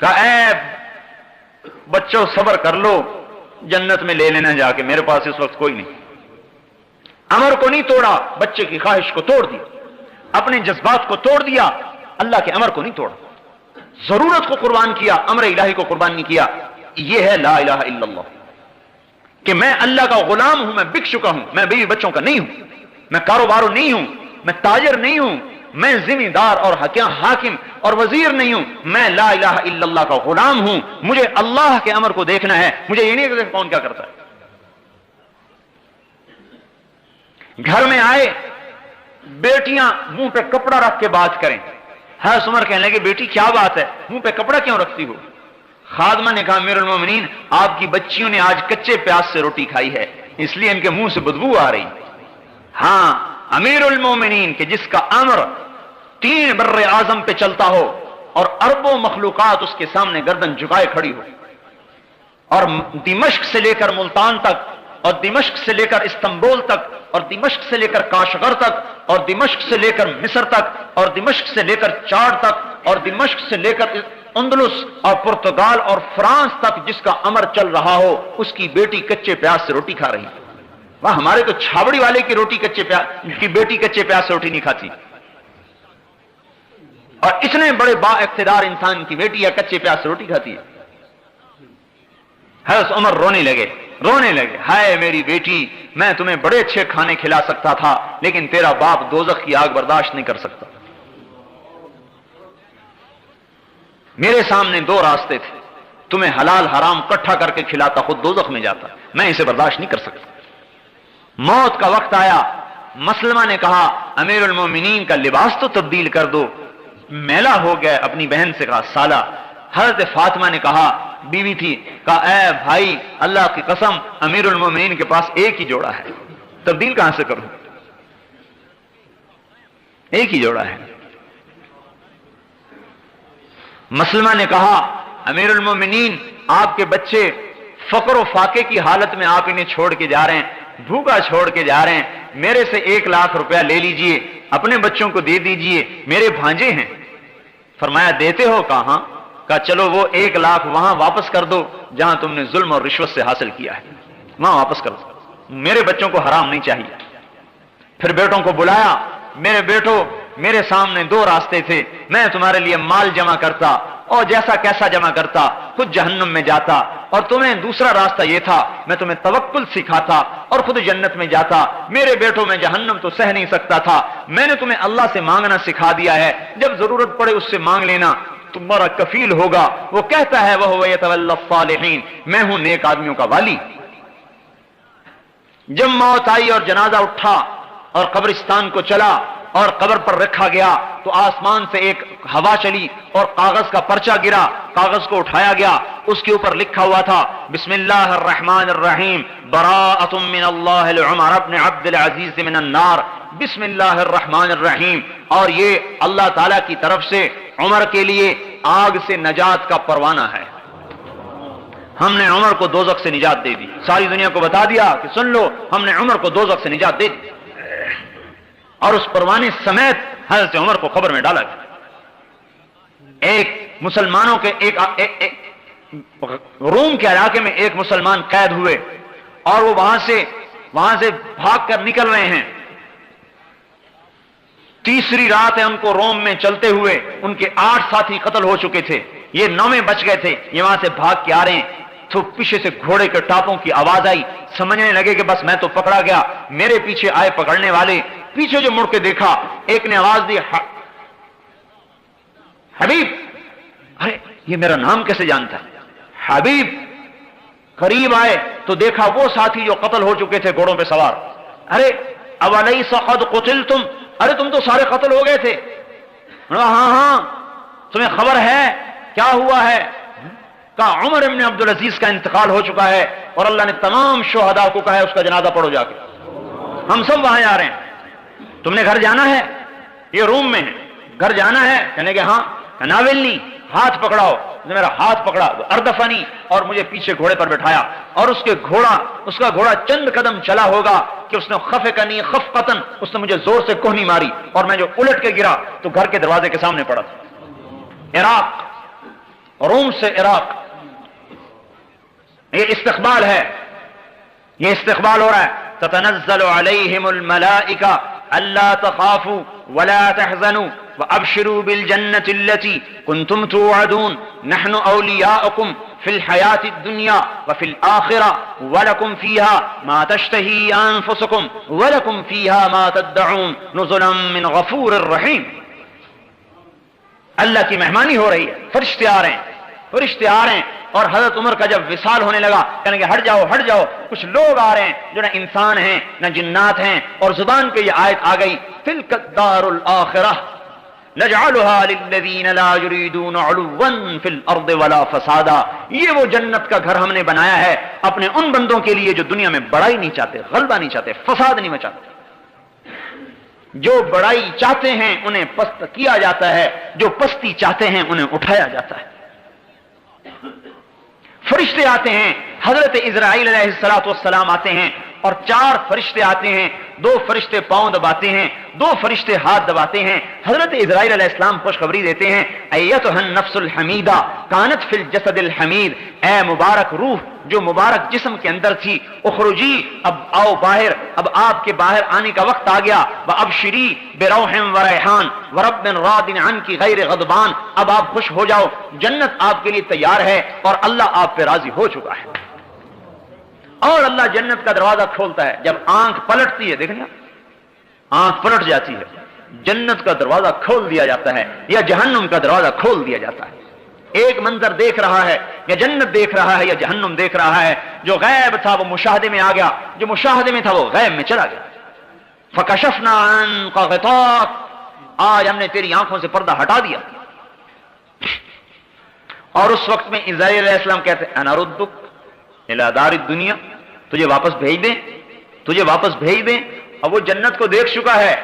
کہا اے بچوں صبر کر لو، جنت میں لے لینا جا کے، میرے پاس اس وقت کوئی نہیں۔ امر کو نہیں توڑا، بچے کی خواہش کو توڑ دیا، اپنے جذبات کو توڑ دیا، اللہ کے امر کو نہیں توڑا، ضرورت کو قربان کیا، امر الہی کو قربان نہیں کیا۔ یہ ہے لا الہ الا اللہ، کہ میں اللہ کا غلام ہوں، میں بک چکا ہوں، میں بیوی بچوں کا نہیں ہوں، میں کاروباروں نہیں ہوں، میں تاجر نہیں ہوں، میں ذمہ دار اور حاکم اور وزیر نہیں ہوں، میں لا الہ الا اللہ کا غلام ہوں، مجھے اللہ کے امر کو دیکھنا ہے، مجھے یہ نہیں کہ کون کیا کرتا ہے۔ گھر میں آئے، بیٹیاں منہ پہ کپڑا رکھ کے بات کریں، حضرت عمر کہنے لگے بیٹی کیا بات ہے، منہ پہ کپڑا کیوں رکھتی ہو؟ خادمہ نے کہا امیر المومنین آپ کی بچیوں نے آج کچے پیاز سے روٹی کھائی ہے، اس لیے ان کے منہ سے بدبو آ رہی۔ ہاں امیر المومنین کہ جس کا امر 3 بر اعظم پہ چلتا ہو اور اربوں مخلوقات اس کے سامنے گردن جھکائے کھڑی ہو، اور دمشق سے لے کر ملتان تک، اور دمشق سے لے کر استنبول تک، اور دمشق سے لے کر کاشغر تک، اور دمشق سے لے کر مصر تک، اور دمشق سے لے کر چاڑ تک، اور دمشق سے لے کر اندلس اور پرتگال اور فرانس تک جس کا امر چل رہا ہو، اس کی بیٹی کچے پیاز سے روٹی کھا رہی ہے۔ واہ، ہمارے تو چھاوڑی والے کی بیٹی کچے پیاز سے روٹی نہیں کھاتی، اور اتنے بڑے با اقتدار انسان کی بیٹی یا کچے پیاز سے روٹی کھاتی ہے۔ حضرت عمر رونے لگے، ہائے میری بیٹی، میں تمہیں بڑے اچھے کھانے کھلا سکتا تھا لیکن تیرا باپ دوزخ کی آگ برداشت نہیں کر سکتا۔ میرے سامنے 2 راستے تھے، تمہیں حلال حرام اکٹھا کر کے کھلاتا، خود دوزخ میں جاتا، میں اسے برداشت نہیں کر سکتا۔ موت کا وقت آیا، مسلمہ نے کہا امیر المومنین کا لباس تو تبدیل کر دو، میلا ہو گیا، اپنی بہن سے کہا سالہ۔ حضرت فاطمہ نے کہا، بیوی تھی، کہا اے بھائی اللہ کی قسم امیر المومنین کے پاس ایک ہی جوڑا ہے، تبدیل کہاں سے کروں، ایک ہی جوڑا ہے۔ مسلمہ نے کہا امیر المومنین آپ کے بچے فقر و فاقے کی حالت میں آپ انہیں چھوڑ کے جا رہے ہیں، بھوکا چھوڑ کے جا رہے ہیں، میرے سے 1 لاکھ روپیہ لے لیجئے، اپنے بچوں کو دے دیجئے، میرے بھانجے ہیں۔ فرمایا دیتے ہو؟ کہاں؟ کہا چلو وہ 1 لاکھ وہاں واپس کر دو جہاں تم نے ظلم اور رشوت سے حاصل کیا ہے، وہاں واپس کر دو، میرے بچوں کو حرام نہیں چاہیے۔ پھر بیٹوں کو بلایا، میرے بیٹو میرے سامنے 2 راستے تھے، میں تمہارے لیے مال جمع کرتا اور جیسا کیسا جمع کرتا خود جہنم میں جاتا، اور تمہیں دوسرا راستہ یہ تھا میں تمہیں توکل سکھاتا اور خود جنت میں جاتا۔ میرے بیٹوں میں جہنم تو سہ نہیں سکتا تھا، میں نے تمہیں اللہ سے مانگنا سکھا دیا ہے، جب ضرورت پڑے اس سے مانگ لینا، تمہارا کفیل ہوگا۔ وہ کہتا ہے وَهُوَ يَتَوَلَّى الصَّالِحِينَ، میں ہوں نیک آدمیوں کا والی۔ جب موت آئی اور جنازہ اٹھا اور قبرستان کو چلا اور قبر پر رکھا گیا تو آسمان سے ایک ہوا چلی اور کاغذ کا پرچہ گرا، کاغذ کو اٹھایا گیا، اس کے اوپر لکھا ہوا تھا بسم اللہ الرحمن الرحیم براءۃ من اللہ لعمر بن عبد العزیز من النار، بسم اللہ الرحمن الرحیم، اور یہ اللہ تعالی کی طرف سے عمر کے لیے آگ سے نجات کا پروانہ ہے۔ ہم نے عمر کو دوزخ سے نجات دے دی، ساری دنیا کو بتا دیا کہ سن لو ہم نے عمر کو دوزخ سے نجات دے دی، اور اس پروانے سمیت حضرت عمر کو قبر میں ڈالا گیا۔ ایک مسلمانوں کے روم کے علاقے میں ایک مسلمان قید ہوئے اور وہ وہاں سے بھاگ کر نکل رہے ہیں، تیسری رات ہے ان کو روم میں چلتے ہوئے، ان کے 8 ساتھی قتل ہو چکے تھے، یہ 9 بچ گئے تھے، یہ وہاں سے بھاگ کے آ رہے ہیں تو پیچھے سے گھوڑے کے ٹاپوں کی آواز آئی، سمجھنے لگے کہ بس میں تو پکڑا گیا، میرے پیچھے آئے پکڑنے والے، پیچھے جو مڑ کے دیکھا ایک نے آواز دی حبیب، ارے یہ میرا نام کیسے جانتا ہے حبیب؟ قریب آئے تو دیکھا وہ ساتھی جو قتل ہو چکے تھے گھوڑوں پہ سوار، ارے اولیس قد قتلتم، ارے تم تو سارے قتل ہو گئے تھے۔ ہاں تمہیں خبر ہے کیا ہوا ہے؟ کہا عمر ابن عبد العزیز کا انتقال ہو چکا ہے اور اللہ نے تمام شہداء کو کہا ہے اس کا جنازہ پڑھو جا کے، ہم سب وہاں جا رہے ہیں، تم نے گھر جانا ہے؟ یہ روم میں ہے، گھر جانا ہے؟ کہنے کہ ہاں، ناولنی، ہاتھ پکڑاؤ، میرا ہاتھ پکڑا، اردفنی، اور مجھے پیچھے گھوڑے پر بٹھایا، اور اس کا گھوڑا چند قدم چلا ہوگا کہ اس نے خفقنی خفقتن، اس نے مجھے زور سے کوہنی ماری اور میں جو الٹ کے گرا تو گھر کے دروازے کے سامنے پڑا تھا۔ عراق، روم سے عراق، یہ استقبال ہے، یہ استقبال ہو رہا ہے۔ تتنزل علیہم الملائکہ الا تخافوا ولا تحزنوا وابشروا بالجنة التي كنتم توعدون نحن اولیاؤکم فی الحیاة الدنیا وفی الآخرة ولکم فیہا ما تشتہی انفسکم ولکم فیہا ما تدعون نزلا من غفور الرحیم۔ اللہ کی مہمانی ہو رہی ہے، فرشتے آ رہے ہیں، فرشتے آ رہے ہیں، اور حضرت عمر کا جب وصال ہونے لگا کہنے کہ ہٹ جاؤ ہٹ جاؤ، کچھ لوگ آ رہے ہیں جو نہ انسان ہیں نہ جنات ہیں، اور زبان پہ یہ آیت آ گئی تلک الدار الآخرہ نجعلها للذین لا یریدون علوا فی الارض ولا فسادا، یہ وہ جنت کا گھر ہم نے بنایا ہے اپنے ان بندوں کے لیے جو دنیا میں بڑائی نہیں چاہتے، غلبہ نہیں چاہتے، فساد نہیں مچاتے۔ جو بڑائی چاہتے ہیں انہیں پست کیا جاتا ہے، جو پستی چاہتے ہیں انہیں اٹھایا جاتا ہے۔ فرشتے آتے ہیں، حضرت اسرائیل علیہ السلام آتے ہیں، اور 4 فرشتے آتے ہیں، 2 فرشتے پاؤں دباتے ہیں، 2 فرشتے ہاتھ دباتے ہیں، حضرت اسرائیل علیہ السلام خوشخبری دیتے ہیں ایتھا النفس الحمیدہ کانت فی الجسد الحمید، اے مبارک روح جو مبارک جسم کے اندر تھی، اخرجی، اب آؤ باہر، اب آپ کے باہر آنے کا وقت آ گیا، وابشری بروح وریحان ورب راض عنک غیر غضبان، اب آپ خوش ہو جاؤ، جنت آپ کے لیے تیار ہے اور اللہ آپ پہ راضی ہو چکا ہے۔ اور اللہ جنت کا دروازہ کھولتا ہے، جب آنکھ پلٹتی ہے، دیکھیں آنکھ پلٹ جاتی ہے، جنت کا دروازہ کھول دیا جاتا ہے یا جہنم کا دروازہ کھول دیا جاتا ہے۔ ایک منظر دیکھ رہا ہے، یا جنت دیکھ رہا ہے یا جہنم دیکھ رہا ہے۔ جو غیب تھا وہ مشاہدے میں آ گیا، جو مشاہدے میں تھا وہ غیب میں چلا گیا۔ فکشفنا عنک غطاک، آج ہم نے تیری آنکھوں سے پردہ ہٹا دیا۔ اور اس وقت میں عزرائیل علیہ السلام کہتے ہیں انا ردک الی دار الدنیا، تجھے واپس بھیج دیں، تجھے واپس بھیج دیں۔ اب وہ جنت کو دیکھ چکا ہے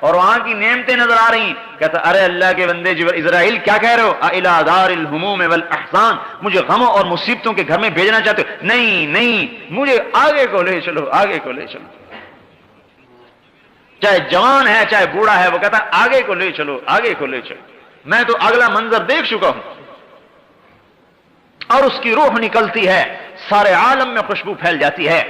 اور وہاں کی نعمتیں نظر آ رہی ہیں، کہتا ارے اللہ کے بندے اسرائیل کیا کہہ رہے ہو، الی دار الہموم والاحزان، مجھے غموں اور مصیبتوں کے گھر میں بھیجنا چاہتے ہو؟ نہیں نہیں، مجھے آگے کو لے چلو، آگے کو لے چلو۔ چاہے جوان ہے چاہے بوڑھا ہے، وہ کہتا ہے آگے کو لے چلو، آگے کو لے چلو، میں تو اگلا منظر دیکھ چکا ہوں۔ اور اس کی روح نکلتی ہے، سارے عالم میں خوشبو پھیل جاتی ہے،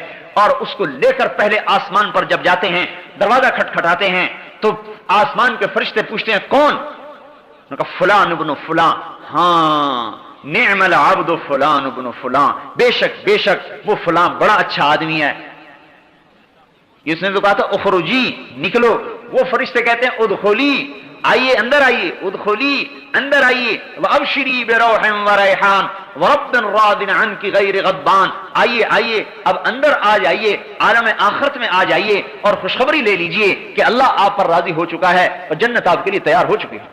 اور اس کو لے کر پہلے آسمان پر جب جاتے ہیں، دروازہ کھٹکھٹاتے ہیں تو آسمان کے فرشتے پوچھتے ہیں کون؟ انہوں نے کہا فلان ابن فلان، ہاں نعم العبد فلان ابن فلان، بے شک وہ فلان بڑا اچھا آدمی ہے۔ اس نے تو کہا تھا اخرجی، نکلو، وہ فرشتے کہتے ہیں ادخلی، آئیے اندر آئیے، ادخلی اندر آئیے، وابشری بروح وریحان ورب راض عنک غیر غضبان، آئیے آئیے اب اندر آ جائیے، عالم آخرت میں آ جائیے اور خوشخبری لے لیجئے کہ اللہ آپ پر راضی ہو چکا ہے اور جنت آپ کے لیے تیار ہو چکی ہے۔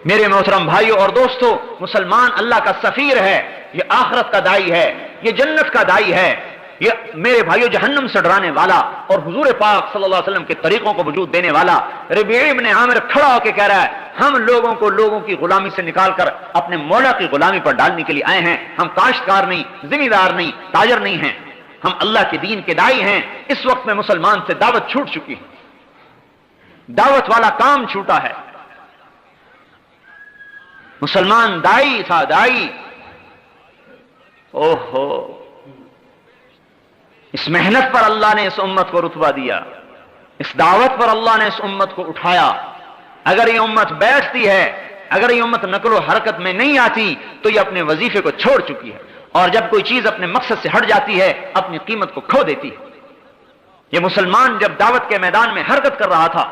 میرے محترم بھائیوں اور دوستو، مسلمان اللہ کا سفیر ہے، یہ آخرت کا داعی ہے، یہ جنت کا داعی ہے، یہ میرے بھائیوں جہنم سے ڈرانے والا اور حضور پاک صلی اللہ علیہ وسلم کے طریقوں کو وجود دینے والا۔ ربیع ابن عامر کھڑا ہو کے کہہ رہا ہے ہم لوگوں کو لوگوں کی غلامی سے نکال کر اپنے مولا کی غلامی پر ڈالنے کے لیے آئے ہیں، ہم کاشتکار نہیں، ذمہ دار نہیں، تاجر نہیں ہیں، ہم اللہ کے دین کے داعی ہیں۔ اس وقت میں مسلمان سے دعوت چھوٹ چکی ہے، دعوت والا کام چھوٹا ہے۔ مسلمان داعی تھا، داعی، اوہو، اس محنت پر اللہ نے اس امت کو رتبہ دیا، اس دعوت پر اللہ نے اس امت کو اٹھایا۔ اگر یہ امت بیٹھتی ہے، اگر یہ امت نقل و حرکت میں نہیں آتی تو یہ اپنے وظیفے کو چھوڑ چکی ہے، اور جب کوئی چیز اپنے مقصد سے ہٹ جاتی ہے اپنی قیمت کو کھو دیتی ہے۔ یہ مسلمان جب دعوت کے میدان میں حرکت کر رہا تھا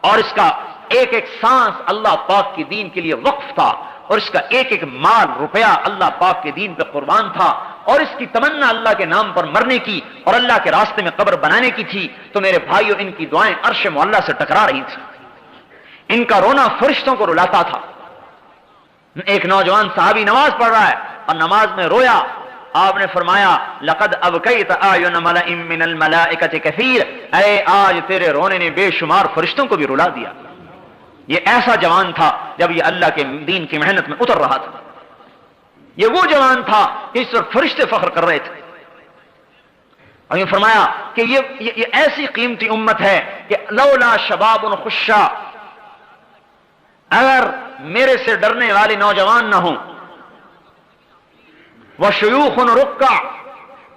اور اس کا ایک ایک سانس اللہ پاک کے دین کے لیے وقف تھا، اور اس کا ایک ایک مال روپیہ اللہ پاک کے دین پہ قربان تھا، اور اس کی تمنا اللہ کے نام پر مرنے کی اور اللہ کے راستے میں قبر بنانے کی تھی، تو میرے بھائیوں ان کی دعائیں عرش معلیٰ سے ٹکرا رہی تھی، ان کا رونا فرشتوں کو رلاتا تھا۔ ایک نوجوان صحابی نماز پڑھ رہا ہے اور نماز میں رویا، آپ نے فرمایا لقد ابکیت اعین ملأ من الملائکۃ کثیر، اے آج تیرے رونے نے بے شمار فرشتوں کو بھی رلا دیا۔ یہ ایسا جوان تھا جب یہ اللہ کے دین کی محنت میں اتر رہا تھا، یہ وہ جوان تھا کہ اس پر فرشتے فخر کر رہے تھے۔ اور یہ فرمایا کہ یہ ایسی قیمتی امت ہے کہ لولا شباب خشا، اگر میرے سے ڈرنے والے نوجوان نہ ہوں، وشیوخ رکع،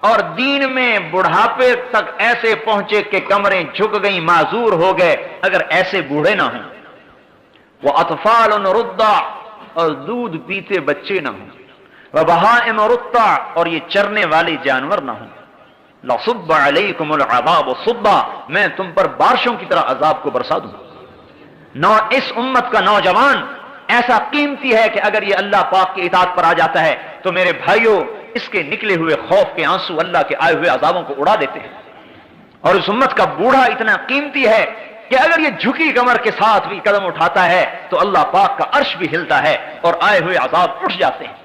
اور دین میں بڑھاپے تک ایسے پہنچے کہ کمریں جھک گئیں، معذور ہو گئے، اگر ایسے بوڑھے نہ ہوں، وَأَطْفَالٌ رُضَّعٌ، اور دودھ پیتے بچے نہ ہوں، وَبَهَائِمُ رُتَّعٌ، اور یہ چرنے والے جانور نہ ہوں، لَصُبَّ عَلَيْكُمُ الْعَذَابُ صُبًّا، میں تم پر بارشوں کی طرح عذاب کو برسا دوں۔ اس امت کا نوجوان ایسا قیمتی ہے کہ اگر یہ اللہ پاک کی اطاعت پر آ جاتا ہے تو میرے بھائیوں اس کے نکلے ہوئے خوف کے آنسو اللہ کے آئے ہوئے عذابوں کو اڑا دیتے ہیں۔ اور اس امت کا بوڑھا اتنا قیمتی ہے کہ اگر یہ جھکی کمر کے ساتھ بھی قدم اٹھاتا ہے تو اللہ پاک کا عرش بھی ہلتا ہے اور آئے ہوئے عذاب اٹھ جاتے ہیں۔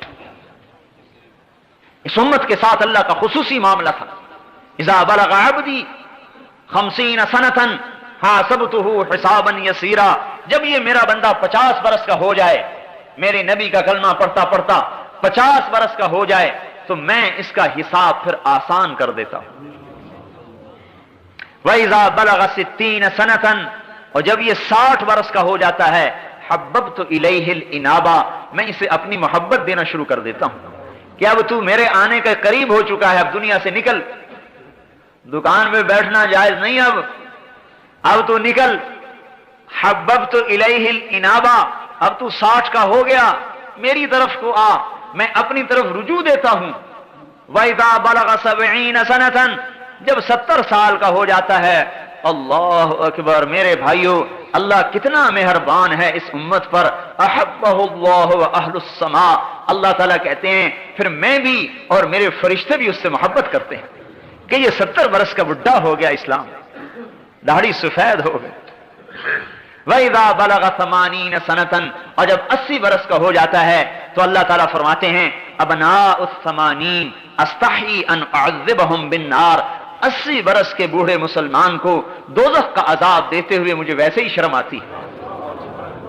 اس امت کے ساتھ اللہ کا خصوصی معاملہ تھا۔ اذا بلغ عبدی 50 سنة حاسبته حسابا یسیرا، جب یہ میرا بندہ 50 برس کا ہو جائے، میرے نبی کا کلمہ پڑھتا پڑھتا 50 برس کا ہو جائے تو میں اس کا حساب پھر آسان کر دیتا ہوں۔ وَإِذَا بَلَغَ 60 سَنَةً، اور جب یہ 60 برس کا ہو جاتا ہے، حَبَّبْتُ إِلَيْهِ الْإِنَابَةَ، میں اسے اپنی محبت دینا شروع کر دیتا ہوں کہ اب تو میرے آنے کا قریب ہو چکا ہے، اب دنیا سے نکل، دکان میں بیٹھنا جائز نہیں، اب تو نکل۔ حببت الیہ الانابہ، اب تو 60 کا ہو گیا، میری طرف کو آ، میں اپنی طرف رجوع دیتا ہوں۔ وَإِذَا بَلَغَ 70 سَنَةً، جب 70 سال کا ہو جاتا ہے، اللہ اکبر، میرے بھائیوں اللہ کتنا مہربان ہے اس امت پر. احبہ اللہ و اہل السماء. اللہ تعالیٰ کہتے ہیں پھر میں بھی اور میرے فرشتے بھی اس سے محبت کرتے ہیں کہ یہ 70 برس کا بڈھا ہو گیا اسلام، داڑھی سفید ہو گئی. وَإِذَا بَلَغَ 80 سَنَةً. اور جب 80 برس کا ہو جاتا ہے تو اللہ تعالیٰ فرماتے ہیں ابناء الثمانین استحی ان اعذبہم بالنار. 80 برس کے بوڑھے مسلمان کو دوزخ کا عذاب دیتے ہوئے مجھے ویسے ہی شرم آتی ہے.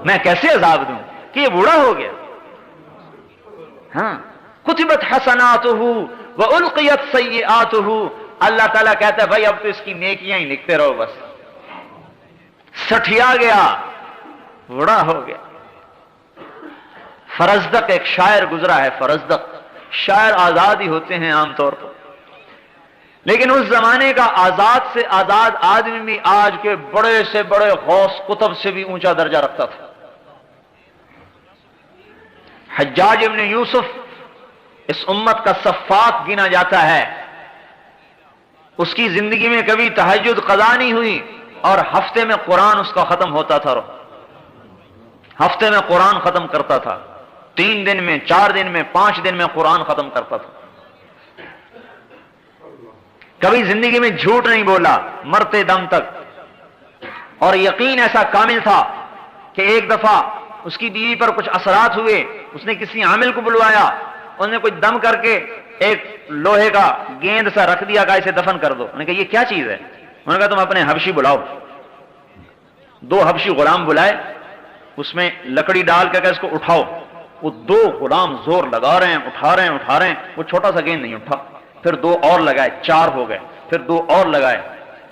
میں کیسے عذاب دوں کہ یہ بوڑھا ہو گیا. ہاں کتبت حسناتہ والقیت سیئاتہ. اللہ تعالیٰ کہتا ہے بھائی اب تو اس کی نیکیاں ہی لکھتے رہو، بس سٹھیا گیا، بوڑھا ہو گیا. فرزدق ایک شاعر گزرا ہے. فرزدق شاعر آزاد ہی ہوتے ہیں عام طور پر، لیکن اس زمانے کا آزاد سے آزاد آدمی بھی آج کے بڑے سے بڑے غوث قطب سے بھی اونچا درجہ رکھتا تھا. حجاج ابن یوسف اس امت کا سفاک گنا جاتا ہے. اس کی زندگی میں کبھی تہجد قضا نہیں ہوئی اور ہفتے میں قرآن اس کا ختم ہوتا تھا. ہفتے میں قرآن ختم کرتا تھا، 3 دن میں، 4 دن میں، 5 دن میں قرآن ختم کرتا تھا. کبھی زندگی میں جھوٹ نہیں بولا مرتے دم تک. اور یقین ایسا کامل تھا کہ ایک دفعہ اس کی بیوی پر کچھ اثرات ہوئے، اس نے کسی عامل کو بلوایا، انہوں نے کچھ دم کر کے ایک لوہے کا گیند سا رکھ دیا، کہا اسے دفن کر دو. انہوں نے کہا یہ کیا چیز ہے؟ انہوں نے کہا تم اپنے حبشی بلاؤ. 2 حبشی غلام بلائے، اس میں لکڑی ڈال کے اس کو اٹھاؤ. وہ 2 غلام زور لگا رہے ہیں، اٹھا رہے ہیں. وہ چھوٹا سا گیند نہیں اٹھا. پھر 2 اور لگائے، 4 ہو گئے. پھر 2 اور لگائے،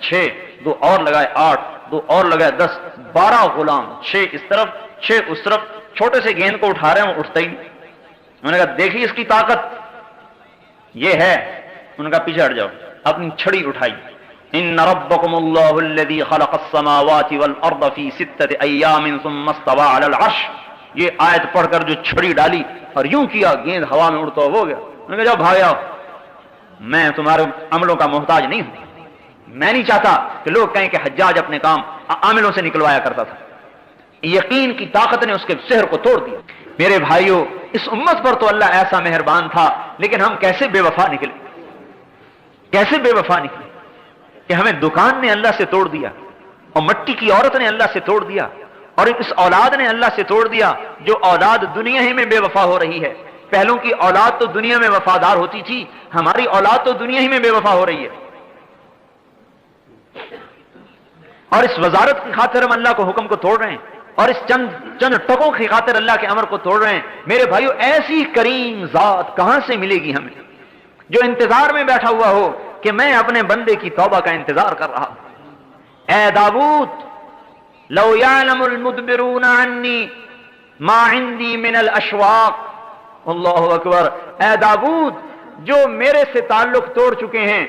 6. 2 اور لگائے، 8. 2 اور لگائے، 10. 12 غلام، 6 اس طرف 6 اس طرف، چھوٹے سے گیند کو اٹھا رہے ہیں، وہ اٹھتا ہی نہیں. انہوں نے کہا دیکھیے اس کی طاقت یہ ہے. انہوں نے کہا پیچھے ہٹ جاؤ. اپنی چھڑی اٹھائی. ان ربکم اللہ الذی خلق السماوات والارض فی 6 ایام ثم استوى علی العرش. یہ آیت پڑھ کر جو چھڑی ڈالی اور یوں کیا، گیند ہوا میں اڑتا ہو گیا. انہوں نے کہا جاؤ بھاگ جاؤ، میں تمہارے عملوں کا محتاج نہیں ہوں. میں نہیں چاہتا کہ لوگ کہیں کہ حجاج اپنے کام عاملوں سے نکلوایا کرتا تھا. یقین کی طاقت نے اس کے سحر کو توڑ دیا. میرے بھائیوں، اس امت پر تو اللہ ایسا مہربان تھا، لیکن ہم کیسے بے وفا نکلے، کیسے بے وفا نکلے کہ ہمیں دکان نے اللہ سے توڑ دیا، اور مٹی کی عورت نے اللہ سے توڑ دیا، اور اس اولاد نے اللہ سے توڑ دیا جو اولاد دنیا ہی میں بے وفا ہو رہی ہے. پہلوں کی اولاد تو دنیا میں وفادار ہوتی تھی، ہماری اولاد تو دنیا ہی میں بے وفا ہو رہی ہے. اور اس وزارت کی خاطر ہم اللہ کو حکم کو توڑ رہے ہیں، اور اس چند ٹکوں کی خاطر اللہ کے امر کو توڑ رہے ہیں. میرے بھائیو، ایسی کریم ذات کہاں سے ملے گی ہمیں جو انتظار میں بیٹھا ہوا ہو کہ میں اپنے بندے کی توبہ کا انتظار کر رہا ہوں. اے داؤد، لو یعلم المدبرون عنی ما عندی من الاشواق. اللہ اکبر. اے داؤد، جو میرے سے تعلق توڑ چکے ہیں،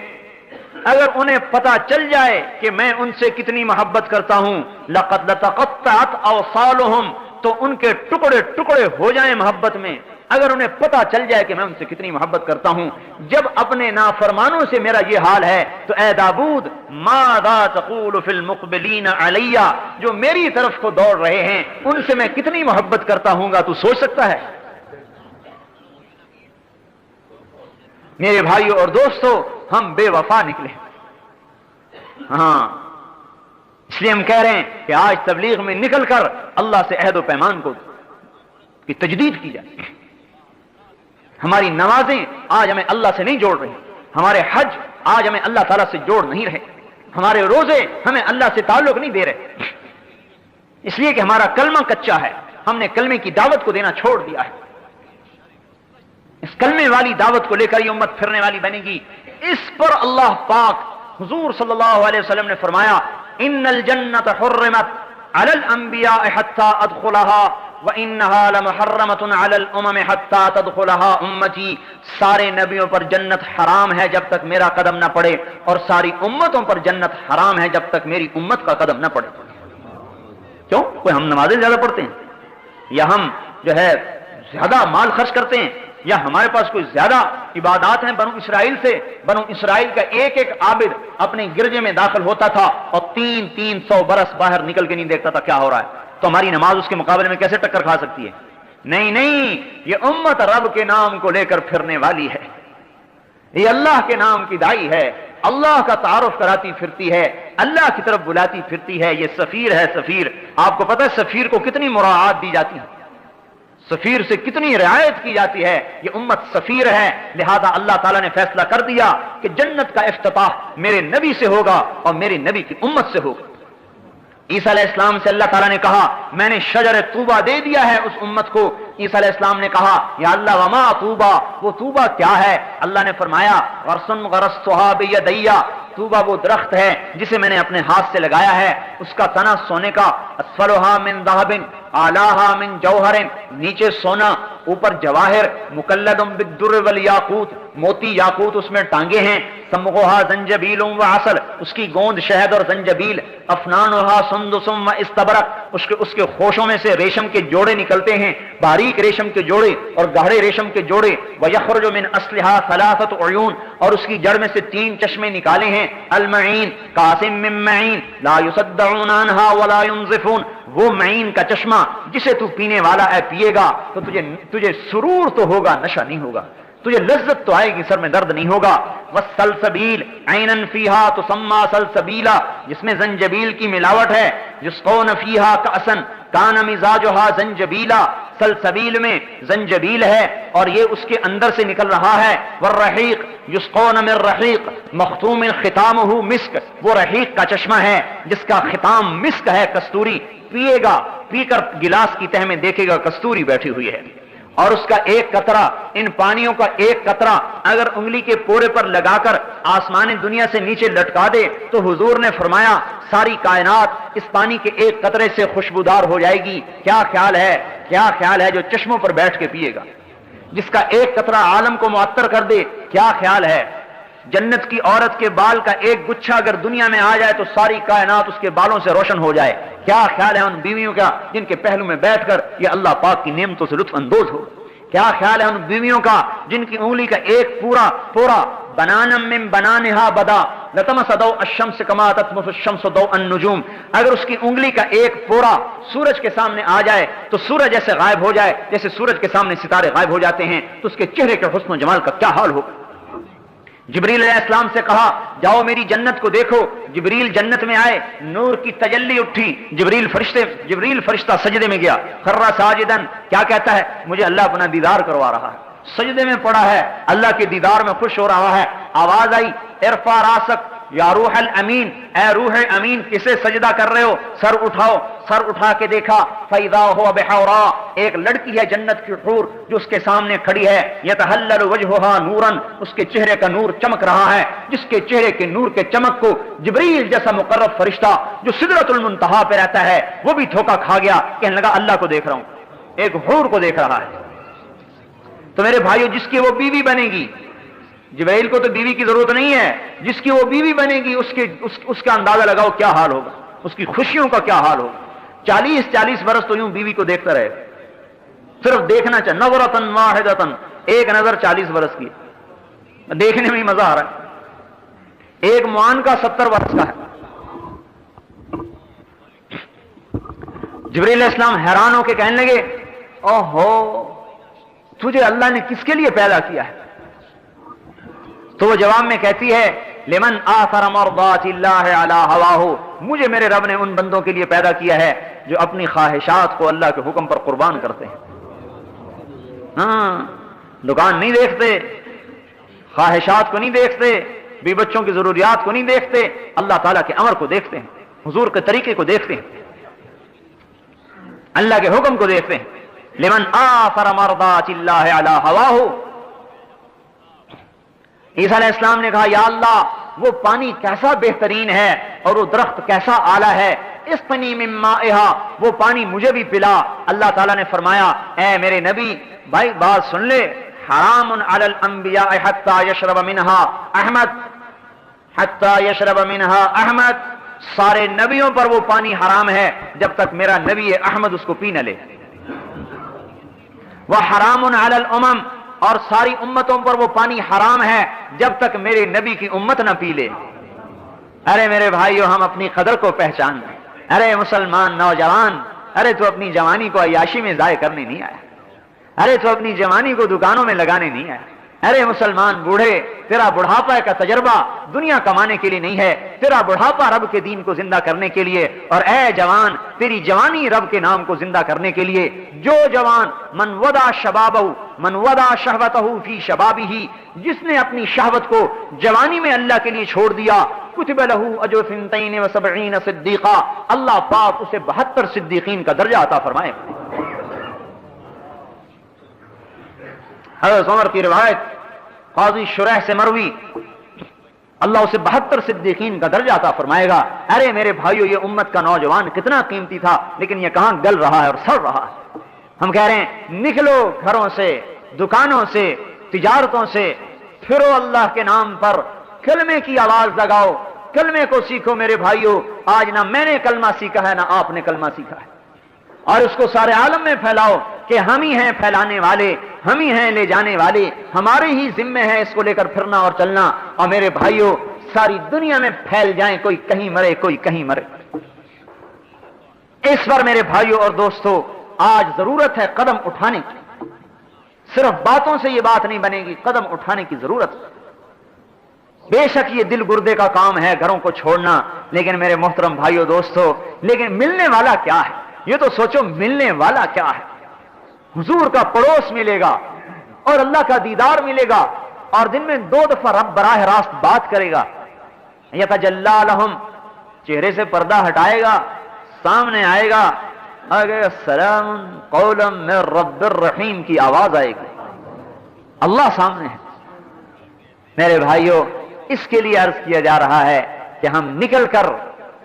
اگر انہیں پتا چل جائے کہ میں ان سے کتنی محبت کرتا ہوں، لقد لتقطعت اوصالهم، تو ان کے ٹکڑے ٹکڑے ہو جائیں محبت میں. اگر انہیں پتا چل جائے کہ میں ان سے کتنی محبت کرتا ہوں. جب اپنے نافرمانوں سے میرا یہ حال ہے تو اے داؤد، ماذا تقول فی المقبلین علی، جو میری طرف کو دوڑ رہے ہیں ان سے میں کتنی محبت کرتا ہوں گا، تو سوچ سکتا ہے؟ میرے بھائیو اور دوستو، ہم بے وفا نکلے. ہاں، اس لیے ہم کہہ رہے ہیں کہ آج تبلیغ میں نکل کر اللہ سے عہد و پیمان کو کی تجدید کی جائے. ہماری نمازیں آج ہمیں اللہ سے نہیں جوڑ رہی، ہمارے حج آج ہمیں اللہ تعالیٰ سے جوڑ نہیں رہے، ہمارے روزے ہمیں اللہ سے تعلق نہیں دے رہے، اس لیے کہ ہمارا کلمہ کچا ہے. ہم نے کلمے کی دعوت کو دینا چھوڑ دیا ہے. اس کلمے والی دعوت کو لے کر یہ امت پھرنے والی بنے گی. اس پر اللہ پاک حضور صلی اللہ علیہ وسلم نے فرمایا، ان الجنت حرمت علی الانبیاء حتی ادخلها وانها لمحرمۃ علی الامم حتی تدخلها امتی. سارے نبیوں پر جنت حرام ہے جب تک میرا قدم نہ پڑے، اور ساری امتوں پر جنت حرام ہے جب تک میری امت کا قدم نہ پڑے. کیوں؟ کوئی ہم نمازیں زیادہ پڑھتے ہیں، یا ہم جو ہے زیادہ مال خرچ کرتے ہیں، یا ہمارے پاس کوئی زیادہ عبادات ہیں بنو اسرائیل سے؟ بنو اسرائیل کا ایک ایک عابد اپنے گرجے میں داخل ہوتا تھا اور 300 برس باہر نکل کے نہیں دیکھتا تھا کیا ہو رہا ہے، تو ہماری نماز اس کے مقابلے میں کیسے ٹکر کھا سکتی ہے؟ نہیں، یہ امت رب کے نام کو لے کر پھرنے والی ہے، یہ اللہ کے نام کی دائی ہے، اللہ کا تعارف کراتی پھرتی ہے، اللہ کی طرف بلاتی پھرتی ہے، یہ سفیر ہے۔ سفیر، آپ کو پتہ ہے سفیر کو کتنی مراعات دی جاتی ہے، سفیر سے کتنی رعایت کی جاتی ہے، یہ امت سفیر ہے، لہذا اللہ تعالیٰ نے فیصلہ کر دیا کہ جنت کا افتتاح میرے نبی سے ہوگا اور میرے نبی کی امت سے ہوگا۔ عیسیٰ علیہ السلام سے اللہ تعالیٰ نے کہا میں نے شجر طوبہ دے دیا ہے اس امت کو۔ عیسیٰ علیہ السلام نے کہا یا اللہ وما طوبہ، وہ طوبہ کیا ہے؟ اللہ نے فرمایا غرسن غرستھا بیدی، طوبہ وہ درخت ہے جسے میں نے اپنے ہاتھ سے لگایا ہے، اس کا تنا سونے کا، اسفلھا من ذھب اعلیھا من جوہر، نیچے سونا اوپر جواہر، مکلد بالدر والیاقوت، موتی یاقوت اس میں ٹانگے ہیں، سمغھا زنجبیل وعسل، اس کی گوند شہد اور زنجبیل، افنانھا سندس واستبرق، اس کے خوشوں میں سے ریشم کے جوڑے نکلتے ہیں، باریک ریشم کے جوڑے اور گہرے ریشم کے جوڑے، ویخرج من اصلھا ثلاثۃ عیون، اور اس کی جڑ میں سے 3 چشمے نکالے ہیں، المعین قاسم من معین لا یصدعون عنھا ولا ينزفون، وہ معین کا چشمہ جسے تو پینے والا ہے پیے گا تو تجھے سرور تو ہوگا، نشہ نہیں ہوگا، تجھے لذت تو آئے گی، سر میں درد نہیں ہوگا۔ والسلسبیل عینا فیہا تسمی سلسبیلا، جس میں زنجبیل کی ملاوٹ ہے، یسقون فیہا کأسا کان مزاجھا زنجبیلا، سلسبیل میں زنجبیل ہے اور یہ اس کے اندر سے نکل رہا ہے۔ والرحیق یسقون من رحیق مختوم ختامہ مسک، وہ رحیق کا چشمہ ہے جس کا ختام مسک ہے، کستوری، پیے گا، پی کر گلاس کی تہ میں دیکھے گا کستوری بیٹھی ہوئی ہے، اور اس کا ایک قطرہ، ان پانیوں کا ایک قطرہ اگر انگلی کے پورے پر لگا کر آسمان دنیا سے نیچے لٹکا دے تو حضور نے فرمایا ساری کائنات اس پانی کے ایک قطرے سے خوشبودار ہو جائے گی۔ کیا خیال ہے، کیا خیال ہے جو چشموں پر بیٹھ کے پیے گا، جس کا ایک قطرہ عالم کو معطر کر دے، کیا خیال ہے؟ جنت کی عورت کے بال کا ایک گچھا اگر دنیا میں آ جائے تو ساری کائنات اس کے بالوں سے روشن ہو جائے۔ کیا خیال ہے ان بیویوں کا جن کے پہلو میں بیٹھ کر یہ اللہ پاک کی نعمتوں سے لطف اندوز ہو؟ کیا خیال ہے ان بیویوں کا جن کی انگلی کا ایک پورا بنانا من بنانہا بدا لتمس ضوء الشمس کما تطمس الشمس ضوء النجوم، اگر اس کی انگلی کا ایک پورا سورج کے سامنے آ جائے تو سورج ایسے غائب ہو جائے جیسے سورج کے سامنے ستارے غائب ہو جاتے ہیں، تو اس کے چہرے کے حسن و جمال کا کیا حال ہوگا؟ جبریل علیہ السلام سے کہا جاؤ میری جنت کو دیکھو، جبریل جنت میں آئے، نور کی تجلی اٹھی، جبریل فرشتہ سجدے میں گیا، خرّ ساجدن، کیا کہتا ہے؟ مجھے اللہ اپنا دیدار کروا رہا ہے، سجدے میں پڑا ہے، اللہ کے دیدار میں خوش ہو رہا ہے۔ آواز آئی ارفع راسک یا روح الامین، اے روح امین کسے سجدہ کر رہے ہو؟ سر اٹھاؤ، سر اٹھا کے دیکھا فاذا هو بحوراء، ایک لڑکی ہے جنت کی حور جو اس کے سامنے کھڑی ہے، یتحلل وجهها نورا، اس کے چہرے کا نور چمک رہا ہے، جس کے چہرے کے نور کے چمک کو جبریل جیسا مقرب فرشتہ جو سدرۃ المنتہا پہ رہتا ہے وہ بھی دھوکا کھا گیا، کہنے لگا اللہ کو دیکھ رہا ہوں، ایک حور کو دیکھ رہا ہے۔ تو میرے بھائیو جس کی وہ بیوی بنے گی، جبرائیل کو تو بیوی کی ضرورت نہیں ہے، جس کی وہ بیوی بنے گی اس کا اندازہ لگاؤ کیا حال ہوگا، اس کی خوشیوں کا کیا حال ہوگا۔ 40 برس تو یوں بیوی کو دیکھتا رہے، صرف دیکھنا چاہے، نظرۃ واحدۃ، ایک نظر 40 برس کی، دیکھنے میں ہی مزہ آ رہا ہے۔ ایک معان کا 70 برس کا ہے۔ جبرائیل علیہ السلام حیران ہو کے کہنے لگے اوہو تجھے اللہ نے کس کے لیے پیدا کیا ہے؟ تو وہ جواب میں کہتی ہے لمن آثر مرضات اللہ علی ہواہ، مجھے میرے رب نے ان بندوں کے لیے پیدا کیا ہے جو اپنی خواہشات کو اللہ کے حکم پر قربان کرتے ہیں۔ ہاں، دکان نہیں دیکھتے، خواہشات کو نہیں دیکھتے، بی بچوں کی ضروریات کو نہیں دیکھتے، اللہ تعالیٰ کے امر کو دیکھتے ہیں، حضور کے طریقے کو دیکھتے ہیں، اللہ کے حکم کو دیکھتے ہیں۔ لمن آثر مرضات اللہ علی ہواہ، عیسیٰ علیہ السلام نے کہا یا اللہ وہ پانی کیسا بہترین ہے اور وہ درخت کیسا اعلیٰ ہے، اسقنی من مائہا، وہ پانی مجھے بھی پلا۔ اللہ تعالیٰ نے فرمایا اے میرے نبی بھائی بات سن لے، حرام علی الانبیاء حتی یشرب منہا احمد، حتی یشرب منہا احمد، سارے نبیوں پر وہ پانی حرام ہے جب تک میرا نبی احمد اس کو پی نہ لے۔ وحرام علی الامم، اور ساری امتوں پر وہ پانی حرام ہے جب تک میرے نبی کی امت نہ پی لے۔ ارے میرے بھائیو، ہم اپنی قدر کو پہچان لیں۔ ارے مسلمان نوجوان، ارے تو اپنی جوانی کو عیاشی میں ضائع کرنے نہیں آیا، ارے تو اپنی جوانی کو دکانوں میں لگانے نہیں آیا۔ ارے مسلمان بوڑھے، تیرا بڑھاپا کا تجربہ دنیا کمانے کے لیے نہیں ہے، تیرا بڑھاپا رب کے دین کو زندہ کرنے کے لیے، اور اے جوان، تیری جوانی رب کے نام کو زندہ کرنے کے لیے۔ جو جوان من ودا شبابہ من ودا شہوتہ فی شبابہ، جس نے اپنی شہوت کو جوانی میں اللہ کے لیے چھوڑ دیا، کتب لہ اجر 72 صدیقہ، اللہ پاک اسے 72 صدیقین کا درجہ عطا فرمائے۔ حضرت عمر کی روایت قاضی شریح سے مروی، اللہ اسے 72 صدیقین کا درجہ عطا فرمائے گا۔ ارے میرے بھائیو، یہ امت کا نوجوان کتنا قیمتی تھا، لیکن یہ کہاں گل رہا ہے اور سڑ رہا ہے۔ ہم کہہ رہے ہیں نکلو گھروں سے، دکانوں سے، تجارتوں سے، پھرو اللہ کے نام پر، کلمے کی آواز لگاؤ، کلمے کو سیکھو میرے بھائیو۔ آج نہ میں نے کلمہ سیکھا ہے، نہ آپ نے کلمہ سیکھا ہے، اور اس کو سارے عالم میں پھیلاؤ کہ ہم ہی ہیں پھیلانے والے، ہم ہی ہیں لے جانے والے، ہمارے ہی ذمے ہے اس کو لے کر پھرنا اور چلنا۔ اور میرے بھائیوں، ساری دنیا میں پھیل جائیں، کوئی کہیں مرے کوئی کہیں مرے۔ اس پر میرے بھائیوں اور دوستوں، آج ضرورت ہے قدم اٹھانے کی۔ صرف باتوں سے یہ بات نہیں بنے گی، قدم اٹھانے کی ضرورت ہے۔ بے شک یہ دل گردے کا کام ہے گھروں کو چھوڑنا، لیکن میرے محترم بھائیوں دوستوں، لیکن ملنے والا کیا ہے؟ یہ تو سوچو، ملنے والا کیا ہے؟ حضور کا پڑوس ملے گا، اور اللہ کا دیدار ملے گا، اور دن میں 2 دفعہ رب براہ راست بات کرے گا۔ یتجلی لہم، چہرے سے پردہ ہٹائے گا، سامنے آئے گا، السلام قولا من رب الرحیم کی آواز آئے گی، اللہ سامنے ہے۔ میرے بھائیوں، اس کے لیے عرض کیا جا رہا ہے کہ ہم نکل کر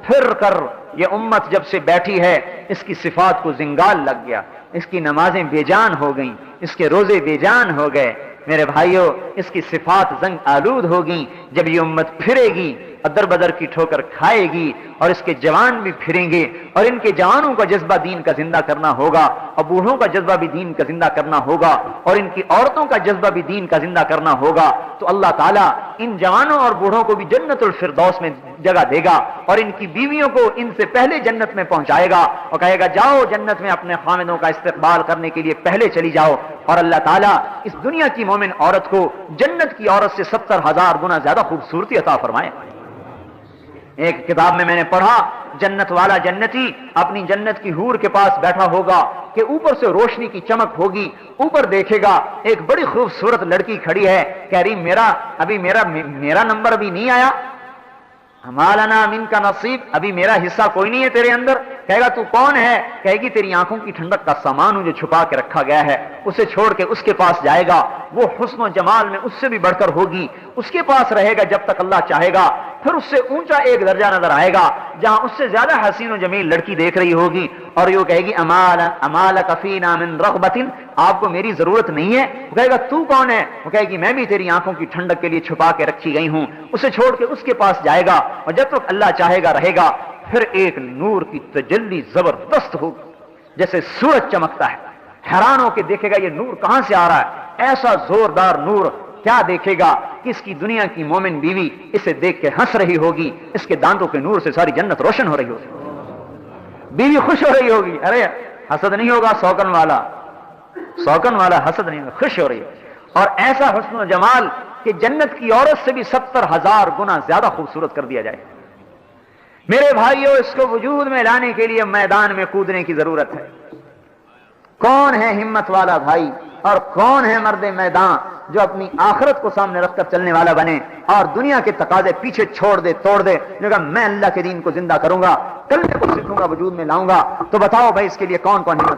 پھر کر، یہ امت جب سے بیٹھی ہے اس کی صفات کو زنگال لگ گیا، اس کی نمازیں بے جان ہو گئیں، اس کے روزے بے جان ہو گئے۔ میرے بھائیوں، اس کی صفات زنگ آلود ہو گئیں۔ جب یہ امت پھرے گی، ادر بدر کی ٹھوکر کھائے گی، اور اس کے جوان بھی پھریں گے، اور ان کے جوانوں کا جذبہ دین کا زندہ کرنا ہوگا، اور بوڑھوں کا جذبہ بھی دین کا زندہ کرنا ہوگا، اور ان کی عورتوں کا جذبہ بھی دین کا زندہ کرنا ہوگا، تو اللہ تعالیٰ ان جوانوں اور بوڑھوں کو بھی جنت الفردوس میں جگہ دے گا، اور ان کی بیویوں کو ان سے پہلے جنت میں پہنچائے گا، اور کہے گا جاؤ جنت میں اپنے خامدوں کا استقبال کرنے کے لیے پہلے چلی جاؤ۔ اور اللہ تعالیٰ اس دنیا کی مومن عورت کو جنت کی عورت سے 70,000 گنا زیادہ خوبصورتی عطا فرمائے۔ ایک کتاب میں نے پڑھا، جنت والا جنتی اپنی جنت کی حور کے پاس بیٹھا ہوگا کہ اوپر سے روشنی کی چمک ہوگی، اوپر دیکھے گا ایک بڑی خوبصورت لڑکی کھڑی ہے، کہہ رہی میرا نمبر ابھی نہیں آیا، ہمالنا من کا نصیب، ابھی میرا حصہ کوئی نہیں ہے تیرے اندر۔ کہے گا تو کون ہے؟ کہے گی تیری آنکھوں کی ٹھنڈک کا سامان ہوں جو چھپا کے رکھا گیا ہے۔ اسے چھوڑ کے اس کے پاس جائے گا، وہ حسن و جمال میں اس سے بھی بڑھ کر ہوگی، اس کے پاس رہے گا جب تک اللہ چاہے گا۔ پھر اس سے اونچا ایک درجہ نظر آئے گا جہاں اس سے زیادہ حسین و جمیل لڑکی دیکھ رہی ہوگی، اور یہ کہے گی امالک فینا من رغبت، آپ کو میری ضرورت نہیں ہے؟ وہ کہے گا تو کون ہے؟ وہ کہے گی میں بھی تیری آنکھوں کی ٹھنڈک کے لیے چھپا کے رکھی گئی ہوں۔ اسے چھوڑ کے اس کے پاس جائے گا، اور جب تک اللہ چاہے گا رہے گا۔ پھر ایک نور کی تجلی زبردست ہوگی، جیسے سورج چمکتا ہے، حیران ہو کے دیکھے گا یہ نور کہاں سے آ رہا ہے، ایسا زوردار نور۔ کیا دیکھے گا کہ اس کی دنیا کی مومن بیوی اسے دیکھ کے ہنس رہی ہوگی، اس کے دانتوں کے نور سے ساری جنت روشن ہو رہی ہوگی، بیوی خوش ہو رہی ہوگی۔ ارے حسد نہیں ہوگا، سوکن والا حسد نہیں ہوگا، خوش ہو رہی ہے۔ اور ایسا حسن و جمال کہ جنت کی عورت سے بھی 70,000 گنا زیادہ خوبصورت کر دیا جائے۔ میرے بھائیوں، اس کو وجود میں لانے کے لیے میدان میں کودنے کی ضرورت ہے۔ کون ہے ہمت والا بھائی اور کون ہے مرد میدان جو اپنی آخرت کو سامنے رکھ کر چلنے والا بنے اور دنیا کے تقاضے پیچھے چھوڑ دے، توڑ دے، جو کہا میں اللہ کے دین کو زندہ کروں گا، کلمے کو سیکھوں گا، وجود میں لاؤں گا؟ تو بتاؤ بھائی اس کے لیے کون کون ہمت